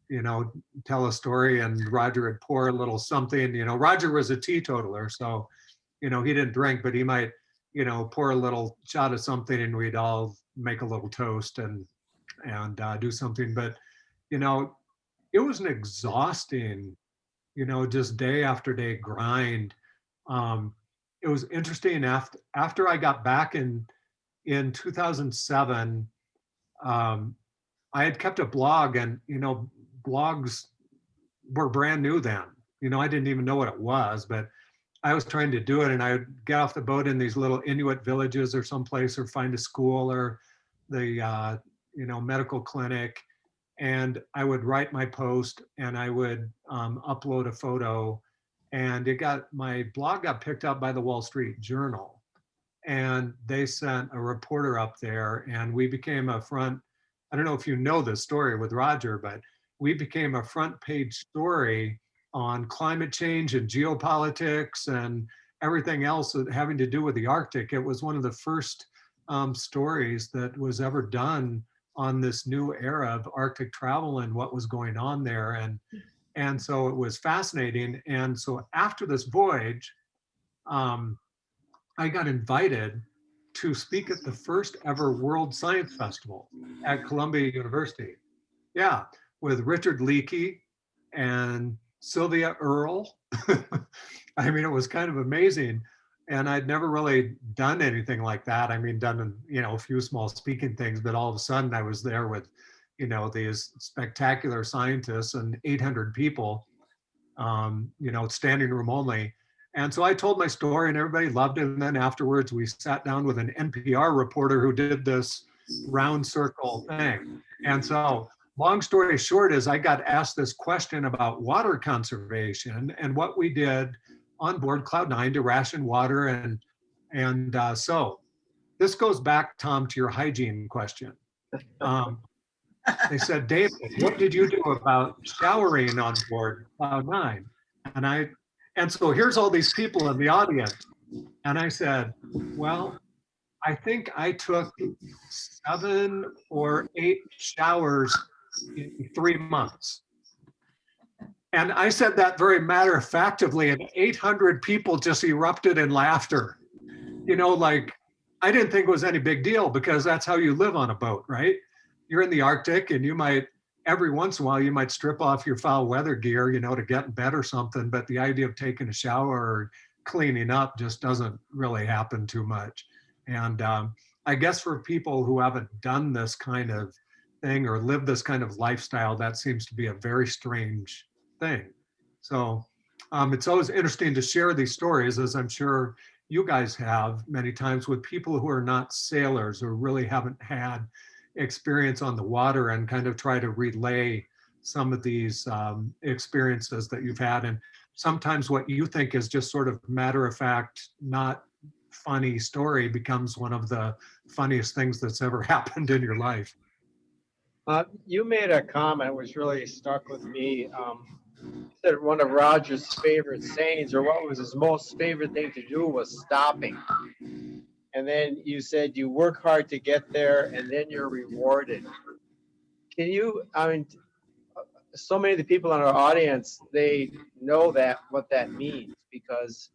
you know, tell a story and Roger would pour a little something. You know, Roger was a teetotaler, so, you know, he didn't drink, but he might, you know, pour a little shot of something and we'd all make a little toast and do something. But, you know, it was an exhausting, you know, just day after day grind. It was interesting after I got back in 2007, I had kept a blog and, you know, blogs were brand new then. You know, I didn't even know what it was, but I was trying to do it and I would get off the boat in these little Inuit villages or someplace or find a school or the, you know, medical clinic. And I would write my post and I would upload a photo and my blog got picked up by the Wall Street Journal and they sent a reporter up there and we became I don't know if you know this story with Roger, but we became a front page story on climate change and geopolitics and everything else having to do with the Arctic. It was one of the first stories that was ever done on this new era of Arctic travel and what was going on there. And so it was fascinating. And so after this voyage, I got invited to speak at the first ever World Science Festival at Columbia University. Yeah, with Richard Leakey and Sylvia Earle. I mean, it was kind of amazing. And I'd never really done anything like that. I mean, done, you know, a few small speaking things, but all of a sudden I was there with, you know, these spectacular scientists and 800 people, you know, standing room only. And so I told my story and everybody loved it. And then afterwards we sat down with an NPR reporter who did this round circle thing. And so long story short is I got asked this question about water conservation and what we did on board Cloud9 to ration water. And so this goes back, Tom, to your hygiene question. They said, David, what did you do about showering on board Cloud9? And so here's all these people in the audience. And I said, well, I think I took 7 or 8 showers in 3 months. And I said that very matter-of-factly, and 800 people just erupted in laughter. You know, like, I didn't think it was any big deal because that's how you live on a boat, right? You're in the Arctic and you might, every once in a while, you might strip off your foul weather gear, you know, to get in bed or something. But the idea of taking a shower or cleaning up just doesn't really happen too much. And I guess for people who haven't done this kind of thing or lived this kind of lifestyle, that seems to be a very strange thing. So it's always interesting to share these stories, as I'm sure you guys have many times, with people who are not sailors or really haven't had experience on the water, and kind of try to relay some of these experiences that you've had. And sometimes what you think is just sort of matter of fact, not funny story becomes one of the funniest things that's ever happened in your life. You made a comment which really stuck with me. You said one of Roger's favorite sayings, or what was his most favorite thing to do, was stopping. And then you said you work hard to get there and then you're rewarded. Can you, I mean, so many of the people in our audience, they know that what that means, because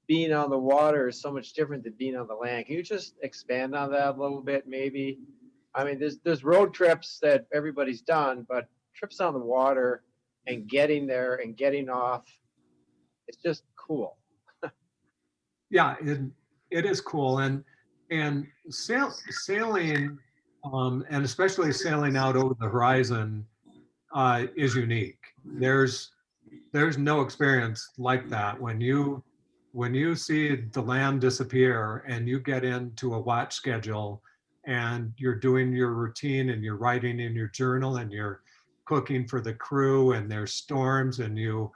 being on the water is so much different than being on the land. Can you just expand on that a little bit, maybe? I mean, there's road trips that everybody's done, but trips on the water and getting there and getting off, it's just cool. Yeah, it is cool. And sailing, and especially sailing out over the horizon, is unique. There's no experience like that when you see the land disappear and you get into a watch schedule and you're doing your routine and you're writing in your journal and you're cooking for the crew and there's storms and you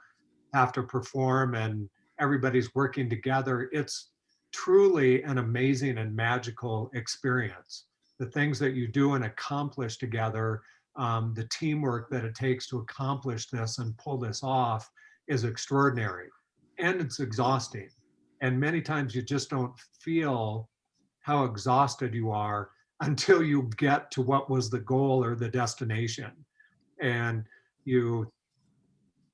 have to perform and everybody's working together. It's truly an amazing and magical experience. The things that you do and accomplish together, the teamwork that it takes to accomplish this and pull this off is extraordinary. And it's exhausting. And many times you just don't feel how exhausted you are until you get to what was the goal or the destination. And you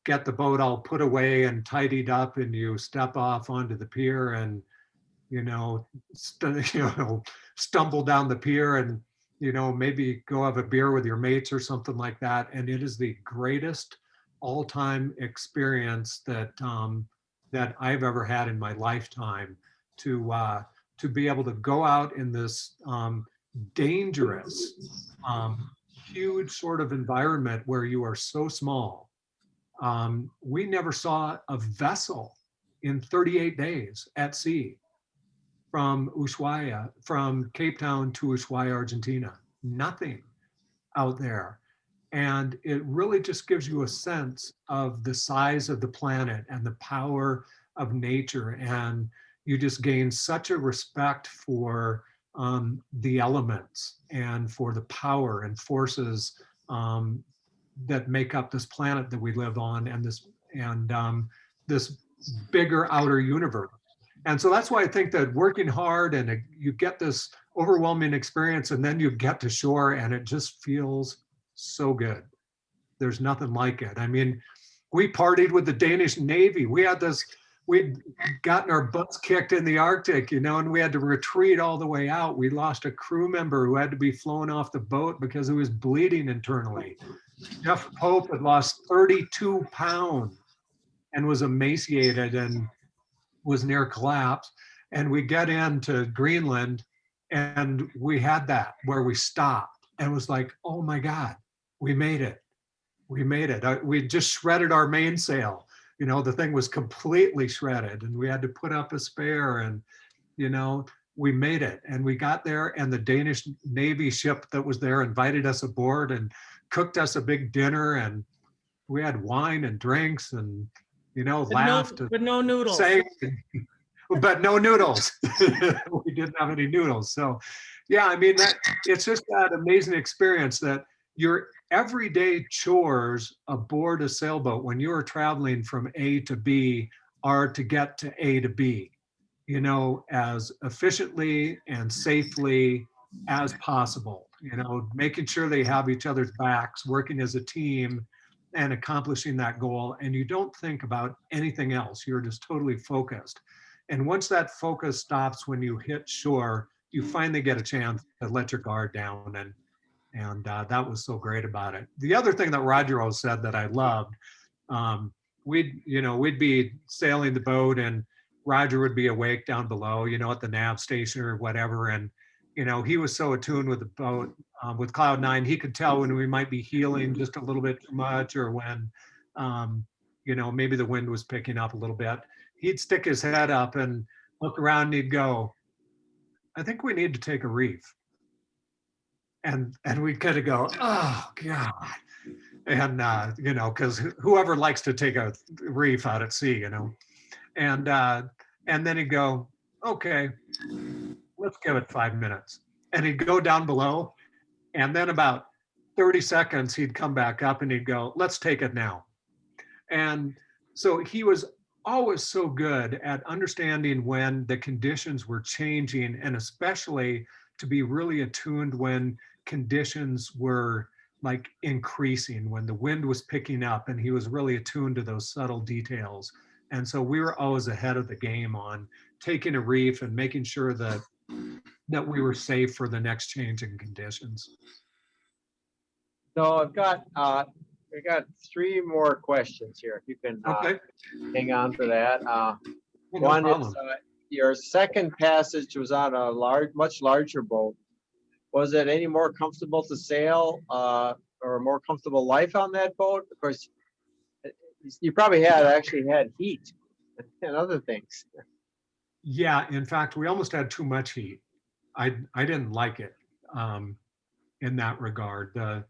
get the boat all put away and tidied up and you step off onto the pier and you know stumble down the pier and maybe go have a beer with your mates or something like that, and it is the greatest all-time experience that that I've ever had in my lifetime to be able to go out in this dangerous huge sort of environment where you are so small. We never saw a vessel in 38 days at sea from Ushuaia, from Cape Town to Ushuaia, Argentina. Nothing out there. And it really just gives you a sense of the size of the planet and the power of nature. And you just gain such a respect for the elements and for the power and forces that make up this planet that we live on and this bigger outer universe. And so that's why I think that working hard and you get this overwhelming experience and then you get to shore and it just feels so good. There's nothing like it. I mean, we partied with the Danish Navy. We'd gotten our butts kicked in the Arctic, and we had to retreat all the way out. We lost a crew member who had to be flown off the boat because he was bleeding internally. Jeff Pope had lost 32 pounds and was emaciated and was near collapse. And we get into Greenland and we had that where we stopped and was like, oh my God, we made it. We made it. We just shredded our mainsail. The thing was completely shredded and we had to put up a spare and, we made it. And we got there and the Danish Navy ship that was there invited us aboard and cooked us a big dinner and we had wine and drinks and, laughed. But no noodles. Sang, but no noodles. We didn't have any noodles. So yeah, I mean, it's just that amazing experience that your everyday chores aboard a sailboat when you are traveling from A to B are to get to A to B, as efficiently and safely as possible, making sure they have each other's backs, working as a team and accomplishing that goal. And you don't think about anything else. You're just totally focused. And once that focus stops when you hit shore, you finally get a chance to let your guard down. And that was so great about it. The other thing that Roger always said that I loved, we'd be sailing the boat and Roger would be awake down below, at the nav station or whatever. And, he was so attuned with the boat, with Cloud9, he could tell when we might be heeling just a little bit too much or when, maybe the wind was picking up a little bit. He'd stick his head up and look around and he'd go, I think we need to take a reef. And we'd kind of go, oh God. And, because whoever likes to take a reef out at sea, and then he'd go, okay, let's give it 5 minutes. And he'd go down below. And then about 30 seconds, he'd come back up and he'd go, let's take it now. And so he was always so good at understanding when the conditions were changing, and especially to be really attuned when conditions were like increasing, when the wind was picking up, and he was really attuned to those subtle details. And so we were always ahead of the game on taking a reef and making sure that we were safe for the next change in conditions. So we got 3 more questions here. If you can Okay. hang on for that. No One problem. is, your second passage was on a much larger boat. Was it any more comfortable to sail or a more comfortable life on that boat? Of course, you probably actually had heat and other things. Yeah, in fact, we almost had too much heat. I didn't like it in that regard. The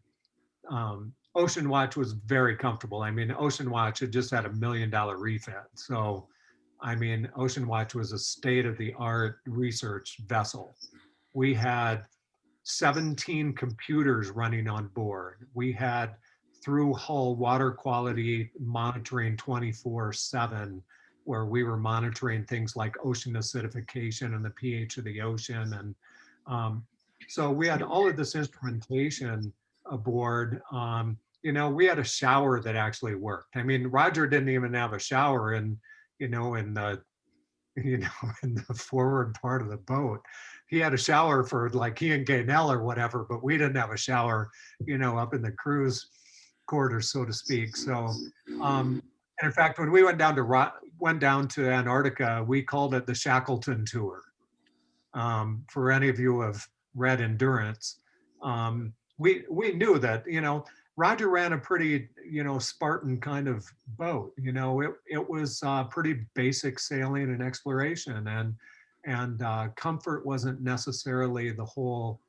Ocean Watch was very comfortable. I mean, Ocean Watch had just had $1 million refit. So, I mean, Ocean Watch was a state-of-the-art research vessel. We had 17 computers running on board. We had through hull water quality monitoring 24/7, where we were monitoring things like ocean acidification and the pH of the ocean. And so we had all of this instrumentation aboard. We had a shower that actually worked. I mean, Roger didn't even have a shower in the in the forward part of the boat. He had a shower for like he and Gaynell or whatever, but we didn't have a shower, up in the crew's quarters, so to speak. So, and in fact, when we went down to Antarctica, we called it the Shackleton Tour. For any of you who have read Endurance, we knew that Roger ran a pretty Spartan kind of boat. It was pretty basic sailing and exploration, and comfort wasn't necessarily the whole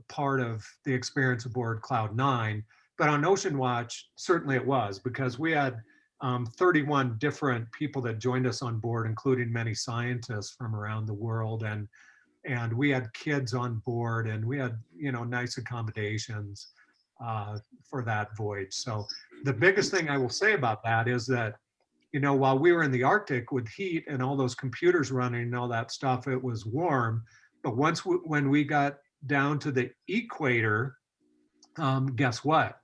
part of the experience aboard Cloud 9. But on Ocean Watch, certainly it was, because we had 31 different people that joined us on board, including many scientists from around the world, and we had kids on board, and we had nice accommodations for that voyage. So the biggest thing I will say about that is that while we were in the Arctic with heat and all those computers running and all that stuff, it was warm. But when we got down to the equator, guess what?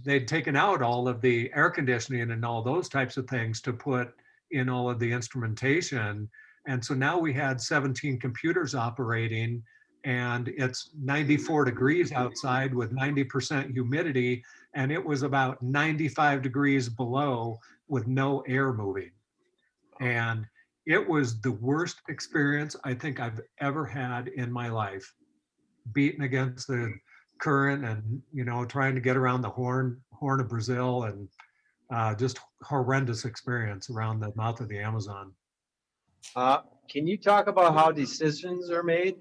They'd taken out all of the air conditioning and all those types of things to put in all of the instrumentation. And so now we had 17 computers operating, and it's 94 degrees outside with 90% humidity, and it was about 95 degrees below with no air moving. And it was the worst experience I think I've ever had in my life, beaten against the current and trying to get around the horn of Brazil, and just horrendous experience around the mouth of the Amazon. Can you talk about how decisions are made?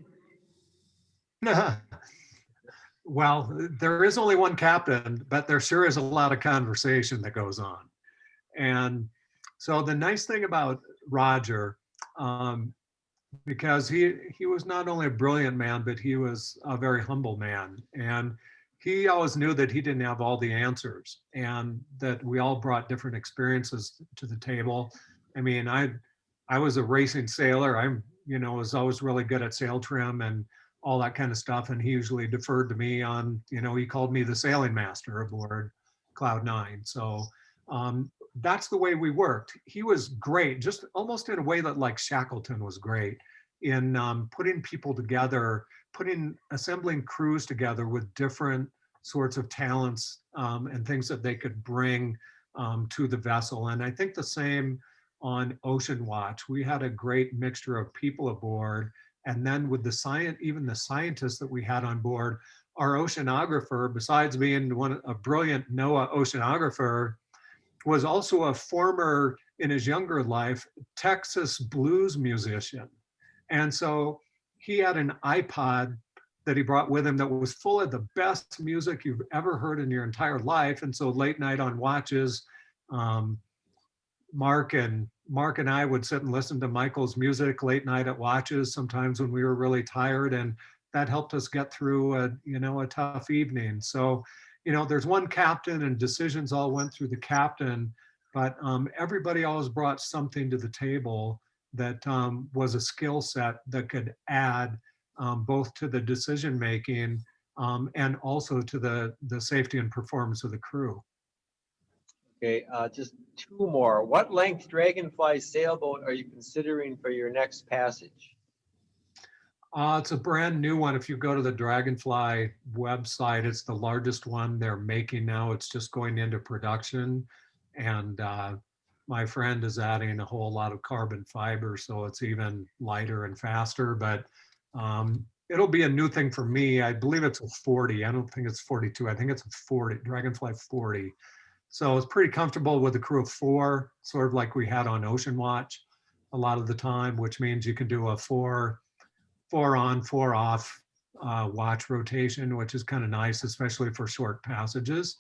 Well, there is only one captain, but there sure is a lot of conversation that goes on. And so the nice thing about Roger, because he was not only a brilliant man, but he was a very humble man. And he always knew that he didn't have all the answers, and that we all brought different experiences to the table. I mean, I was a racing sailor. Was always really good at sail trim and all that kind of stuff. And he usually deferred to me on, he called me the sailing master aboard Cloud 9. So that's the way we worked. He was great, just almost in a way that like Shackleton was great in putting people together, assembling crews together with different sorts of talents and things that they could bring to the vessel. And I think the same on Ocean Watch. We had a great mixture of people aboard. And then with even the scientists that we had on board, our oceanographer, besides being a brilliant NOAA oceanographer, was also a former, in his younger life, Texas blues musician. And so he had an iPod that he brought with him that was full of the best music you've ever heard in your entire life. And so late night on watches, Mark and I would sit and listen to Michael's music late night at watches, sometimes when we were really tired, and that helped us get through a tough evening. So, there's one captain and decisions all went through the captain, but everybody always brought something to the table that was a skill set that could add both to the decision making and also to the safety and performance of the crew. Okay, just two more. What length Dragonfly sailboat are you considering for your next passage? It's a brand new one. If you go to the Dragonfly website, it's the largest one they're making now. It's just going into production. And my friend is adding a whole lot of carbon fiber, so it's even lighter and faster, but it'll be a new thing for me. I believe it's a 40. I don't think it's 42. I think it's a 40, Dragonfly 40. So it's pretty comfortable with a crew of 4, sort of like we had on Ocean Watch a lot of the time, which means you can do a 4 on, 4 off watch rotation, which is kind of nice, especially for short passages.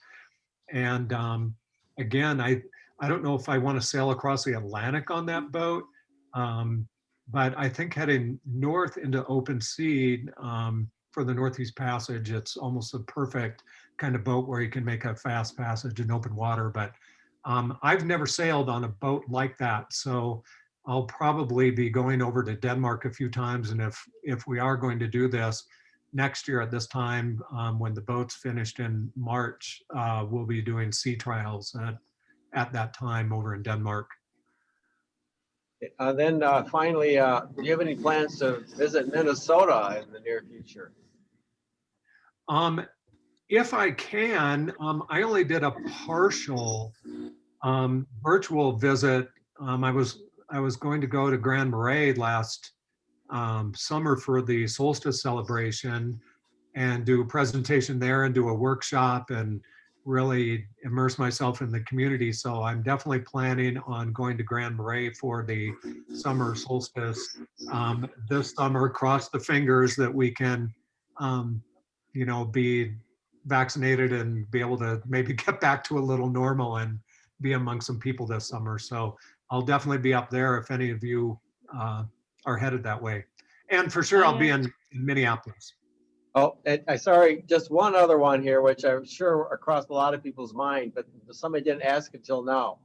And again, I don't know if I want to sail across the Atlantic on that boat, but I think heading north into open sea for the Northeast Passage, it's almost a perfect kind of boat where you can make a fast passage in open water. But I've never sailed on a boat like that, so I'll probably be going over to Denmark a few times. And if we are going to do this next year at this time, when the boat's finished in March, we'll be doing sea trials at that time over in Denmark. Then finally, do you have any plans to visit Minnesota in the near future? If I can, I only did a partial virtual visit. I was going to go to Grand Marais last summer for the solstice celebration and do a presentation there and do a workshop and really immerse myself in the community. So I'm definitely planning on going to Grand Marais for the summer solstice this summer. Cross the fingers that we can, be vaccinated and be able to maybe get back to a little normal and be among some people this summer. So I'll definitely be up there if any of you are headed that way. And for sure, I'll be in Minneapolis. Oh, and sorry, just one other one here, which I'm sure across a lot of people's mind, but somebody didn't ask until now.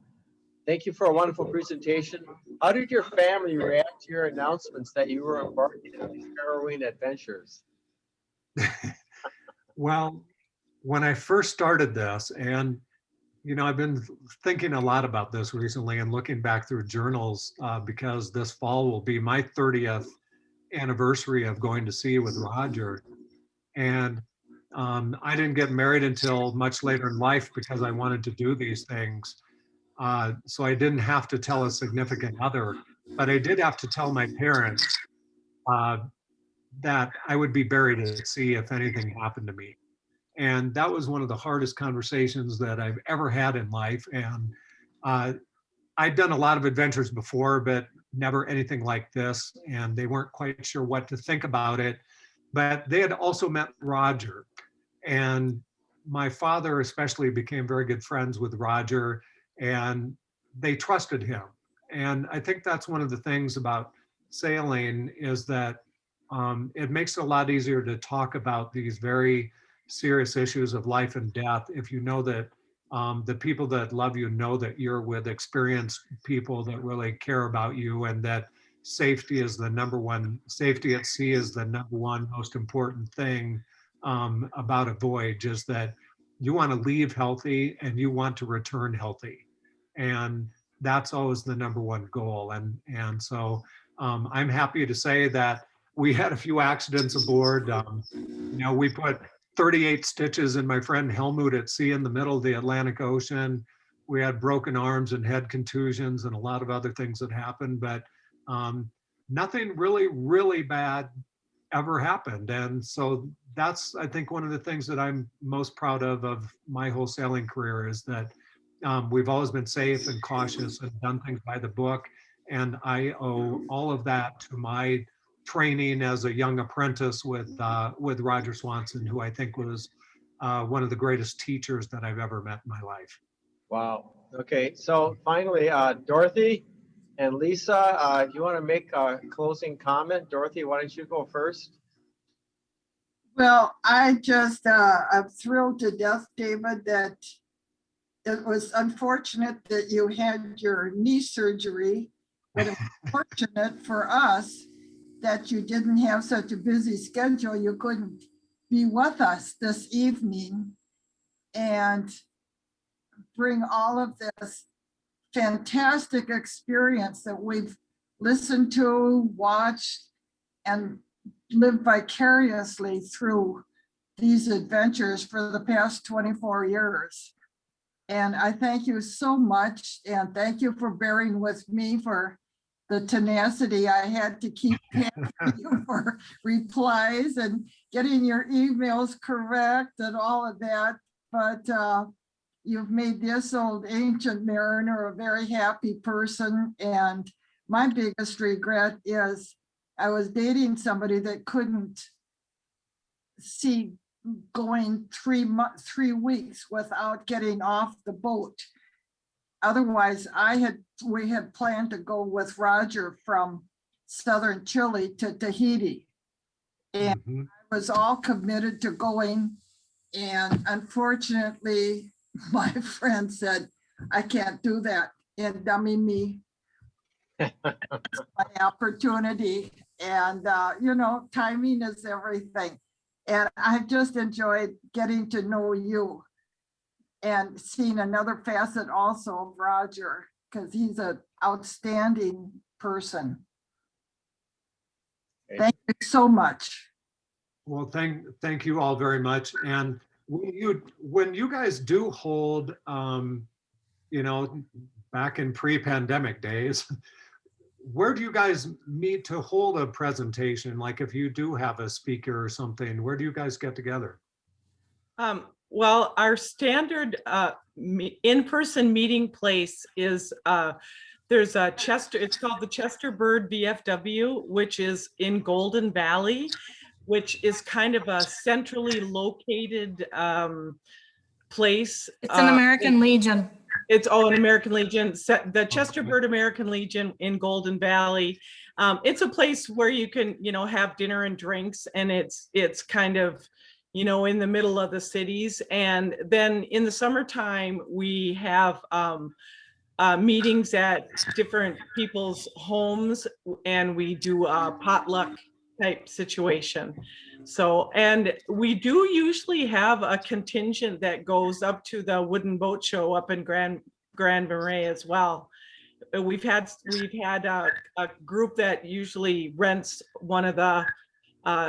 Thank you for a wonderful presentation. How did your family react to your announcements that you were embarking on these harrowing adventures? Well, when I first started this, and I've been thinking a lot about this recently and looking back through journals because this fall will be my 30th anniversary of going to sea with Roger. And I didn't get married until much later in life because I wanted to do these things. So I didn't have to tell a significant other, but I did have to tell my parents that I would be buried at sea if anything happened to me. And that was one of the hardest conversations that I've ever had in life. And I'd done a lot of adventures before, but never anything like this. And they weren't quite sure what to think about it. But they had also met Roger. And my father especially became very good friends with Roger, and they trusted him. And I think that's one of the things about sailing is that it makes it a lot easier to talk about these very serious issues of life and death if you know that the people that love you know that you're with experienced people that really care about you, and that safety is the number one, safety at sea is the number one most important thing about a voyage, is that you want to leave healthy and you want to return healthy. And that's always the number one goal. And so I'm happy to say that we had a few accidents aboard. We put 38 stitches in my friend Helmut at sea in the middle of the Atlantic Ocean. We had broken arms and head contusions and a lot of other things that happened, but nothing really, really bad ever happened. And so that's, I think, one of the things that I'm most proud of my whole sailing career is that we've always been safe and cautious and done things by the book. And I owe all of that to my training as a young apprentice with Roger Swanson, who I think was one of the greatest teachers that I've ever met in my life. Wow. Okay. So finally, Dorothy and Lisa, if you want to make a closing comment, Dorothy, why don't you go first? Well, I'm thrilled to death, David, that it was unfortunate that you had your knee surgery, but it's fortunate for us that you didn't have such a busy schedule. You couldn't be with us this evening and bring all of this fantastic experience that we've listened to, watched, and lived vicariously through these adventures for the past 24 years. And I thank you so much, and thank you for bearing with me for the tenacity I had to keep asking you for replies and getting your emails correct and all of that. But you've made this old ancient mariner a very happy person. And my biggest regret is I was dating somebody that couldn't see going 3 weeks without getting off the boat. Otherwise, we had planned to go with Roger from southern Chile to Tahiti. And Mhm. I was all committed to going. And unfortunately, my friend said, I can't do that. And dummy me my opportunity. And, timing is everything. And I've just enjoyed getting to know you and seeing another facet also of Roger, because he's an outstanding person. Thank you so much. Well, thank you all very much. And when you guys do hold, back in pre-pandemic days, where do you guys meet to hold a presentation? Like if you do have a speaker or something, where do you guys get together? Well, our standard in-person meeting place is there's a Chester, it's called the Chester Bird VFW, which is in Golden Valley, which is kind of a centrally located place. It's an American Legion. It's an American Legion, the Chester Bird American Legion in Golden Valley. It's a place where you can, have dinner and drinks, and it's kind of, in the middle of the cities. And then in the summertime, we have meetings at different people's homes, and we do a potluck type situation. So, and we do usually have a contingent that goes up to the wooden boat show up in Grand Marais as well. We've had a group that usually rents one of the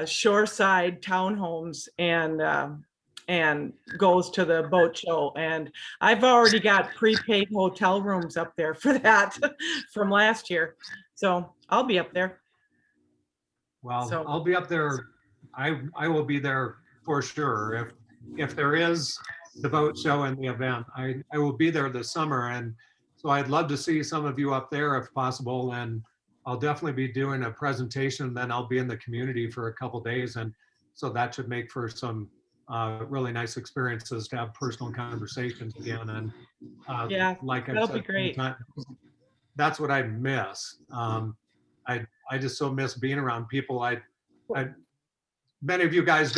shoreside townhomes and goes to the boat show. And I've already got prepaid hotel rooms up there for that from last year. So I'll be up there. Well, So- I'll be up there. I will be there for sure. If there is the boat show and the event, I will be there this summer. And so I'd love to see some of you up there if possible. And I'll definitely be doing a presentation. Then I'll be in the community for a couple days. And so that should make for some really nice experiences to have personal conversations again. And Yeah, like I that'll said, be great. that's what I miss. I just so miss being around people. Many of you guys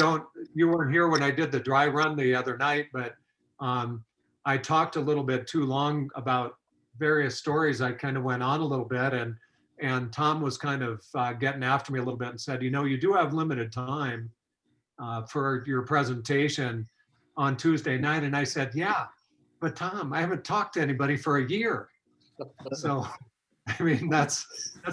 you weren't here when I did the dry run the other night, but I talked a little bit too long about various stories. I kind of went on a little bit, and Tom was kind of getting after me a little bit and said, you do have limited time for your presentation on Tuesday night. And I said, yeah, but Tom, I haven't talked to anybody for a year. So, I mean, that's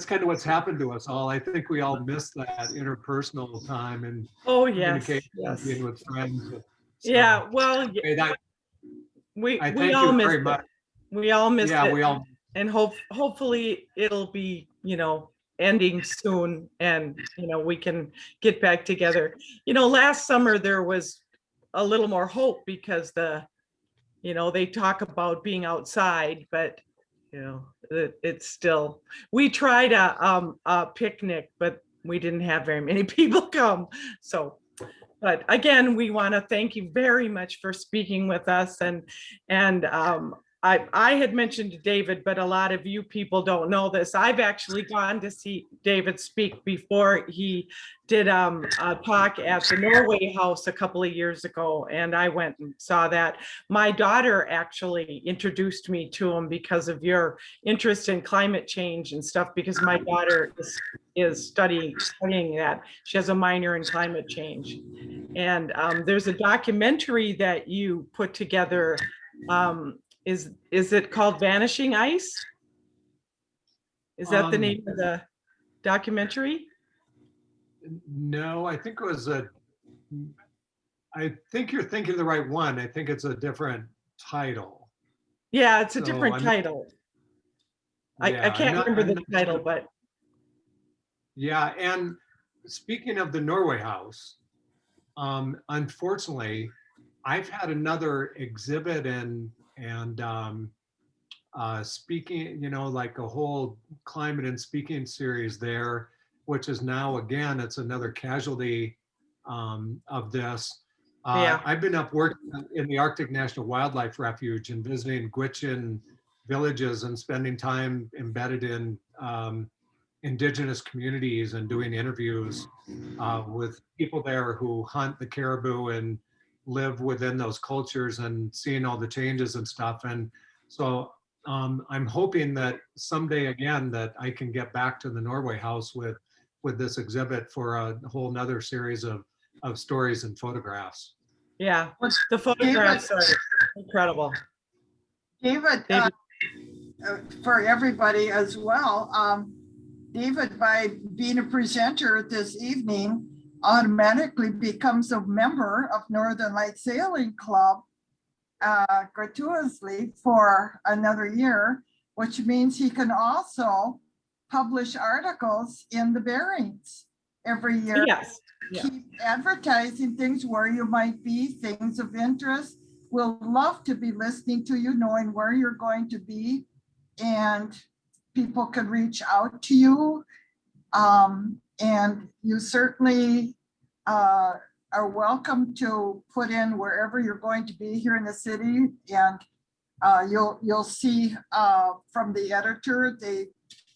kind of what's happened to us all. I think we all miss that interpersonal time and Oh, yes, communication, yes. being with friends. So, Yeah, well, okay, we I thank all you miss very it. much. We all miss Yeah, it. we all. And hopefully it'll be, ending soon, and, we can get back together. Last summer there was a little more hope because they talk about being outside, but it's still, we tried a picnic, but we didn't have very many people come. So, but again, we want to thank you very much for speaking with us. And I had mentioned to David, but a lot of you people don't know this. I've actually gone to see David speak before he did a talk at the Norway House a couple of years ago, and I went and saw that. My daughter actually introduced me to him because of your interest in climate change and stuff, because my daughter is studying that. She has a minor in climate change. And there's a documentary that you put together. Is it called Vanishing Ice? Is that the name of the documentary? No, I think it was I think you're thinking of the right one. I think it's a different title. Yeah, it's a So different I'm- title. Yeah, I I'm can't not- remember I'm the not title, sure. but Yeah, and speaking of the Norway House, unfortunately, I've had another exhibit and speaking, like a whole climate and speaking series there, which is now again, it's another casualty of this. Yeah. I've been up working in the Arctic National Wildlife Refuge and visiting Gwich'in villages and spending time embedded in indigenous communities and doing interviews with people there who hunt the caribou and live within those cultures and seeing all the changes and stuff. And so I'm hoping that someday again that I can get back to the Norway House with this exhibit for a whole nother series of stories and photographs. yeah, the photographs are incredible. David, David. for everybody as well, David, by being a presenter this evening, automatically becomes a member of Northern Light Sailing Club gratuitously for another year, which means he can also publish articles in the Bearings every year. Yes. Yeah. Keep advertising things where you might be, things of interest. We'll love to be listening to you, knowing where you're going to be, and people can reach out to you. And you certainly are welcome to put in wherever you're going to be here in the city. And you'll see from the editor, they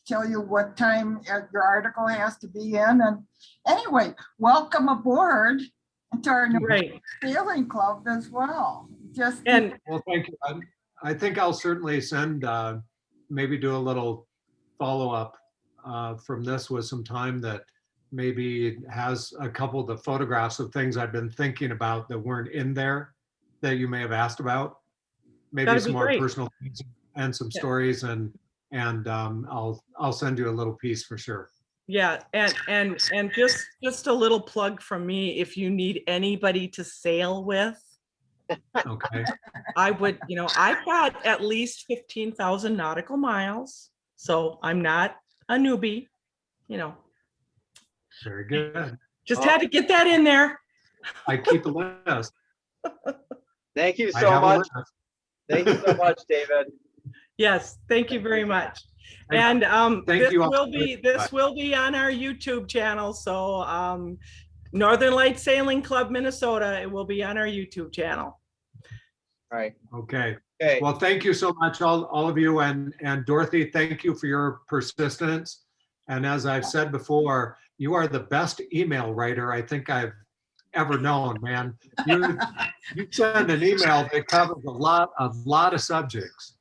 tell you what time your article has to be in. And anyway, welcome aboard to our new Right. sailing club as well. Just And Well, thank you. I think I'll certainly send, maybe do a little follow-up from this with some time that maybe has a couple of the photographs of things I've been thinking about that weren't in there that you may have asked about. Maybe That'd some be more great. personal things and some Yeah. stories, and I'll send you a little piece for sure. yeah, and just a little plug from me, if you need anybody to sail with, Okay. I would, I've got at least 15,000 nautical miles, so I'm not a newbie, Very good. just had to get that in there. I keep a list. Thank you I so have a much. list. Thank you so much, David. Yes, thank you very much. Thank- And thank this you all. will be on our YouTube channel. So Northern Light Sailing Club Minnesota, it will be on our YouTube channel. All right. Okay. Okay. Well, thank you so much, all of you. And Dorothy, thank you for your persistence. And as I've said before, you are the best email writer I think I've ever known, man. You send an email that covers a lot of subjects.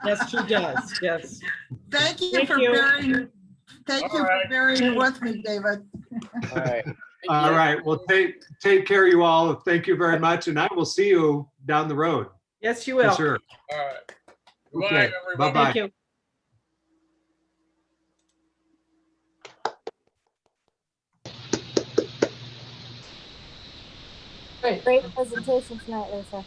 Yes, she does. Yes. thank you Thank for you. bearing. Thank you for bearing with me, David. All right. All right. Well, take care, you all. Thank you very much. And I will see you down the road Yes, you for will. sure. All right. Okay. Goodbye, everybody. Bye-bye. Thank you. Great presentation tonight, Lisa.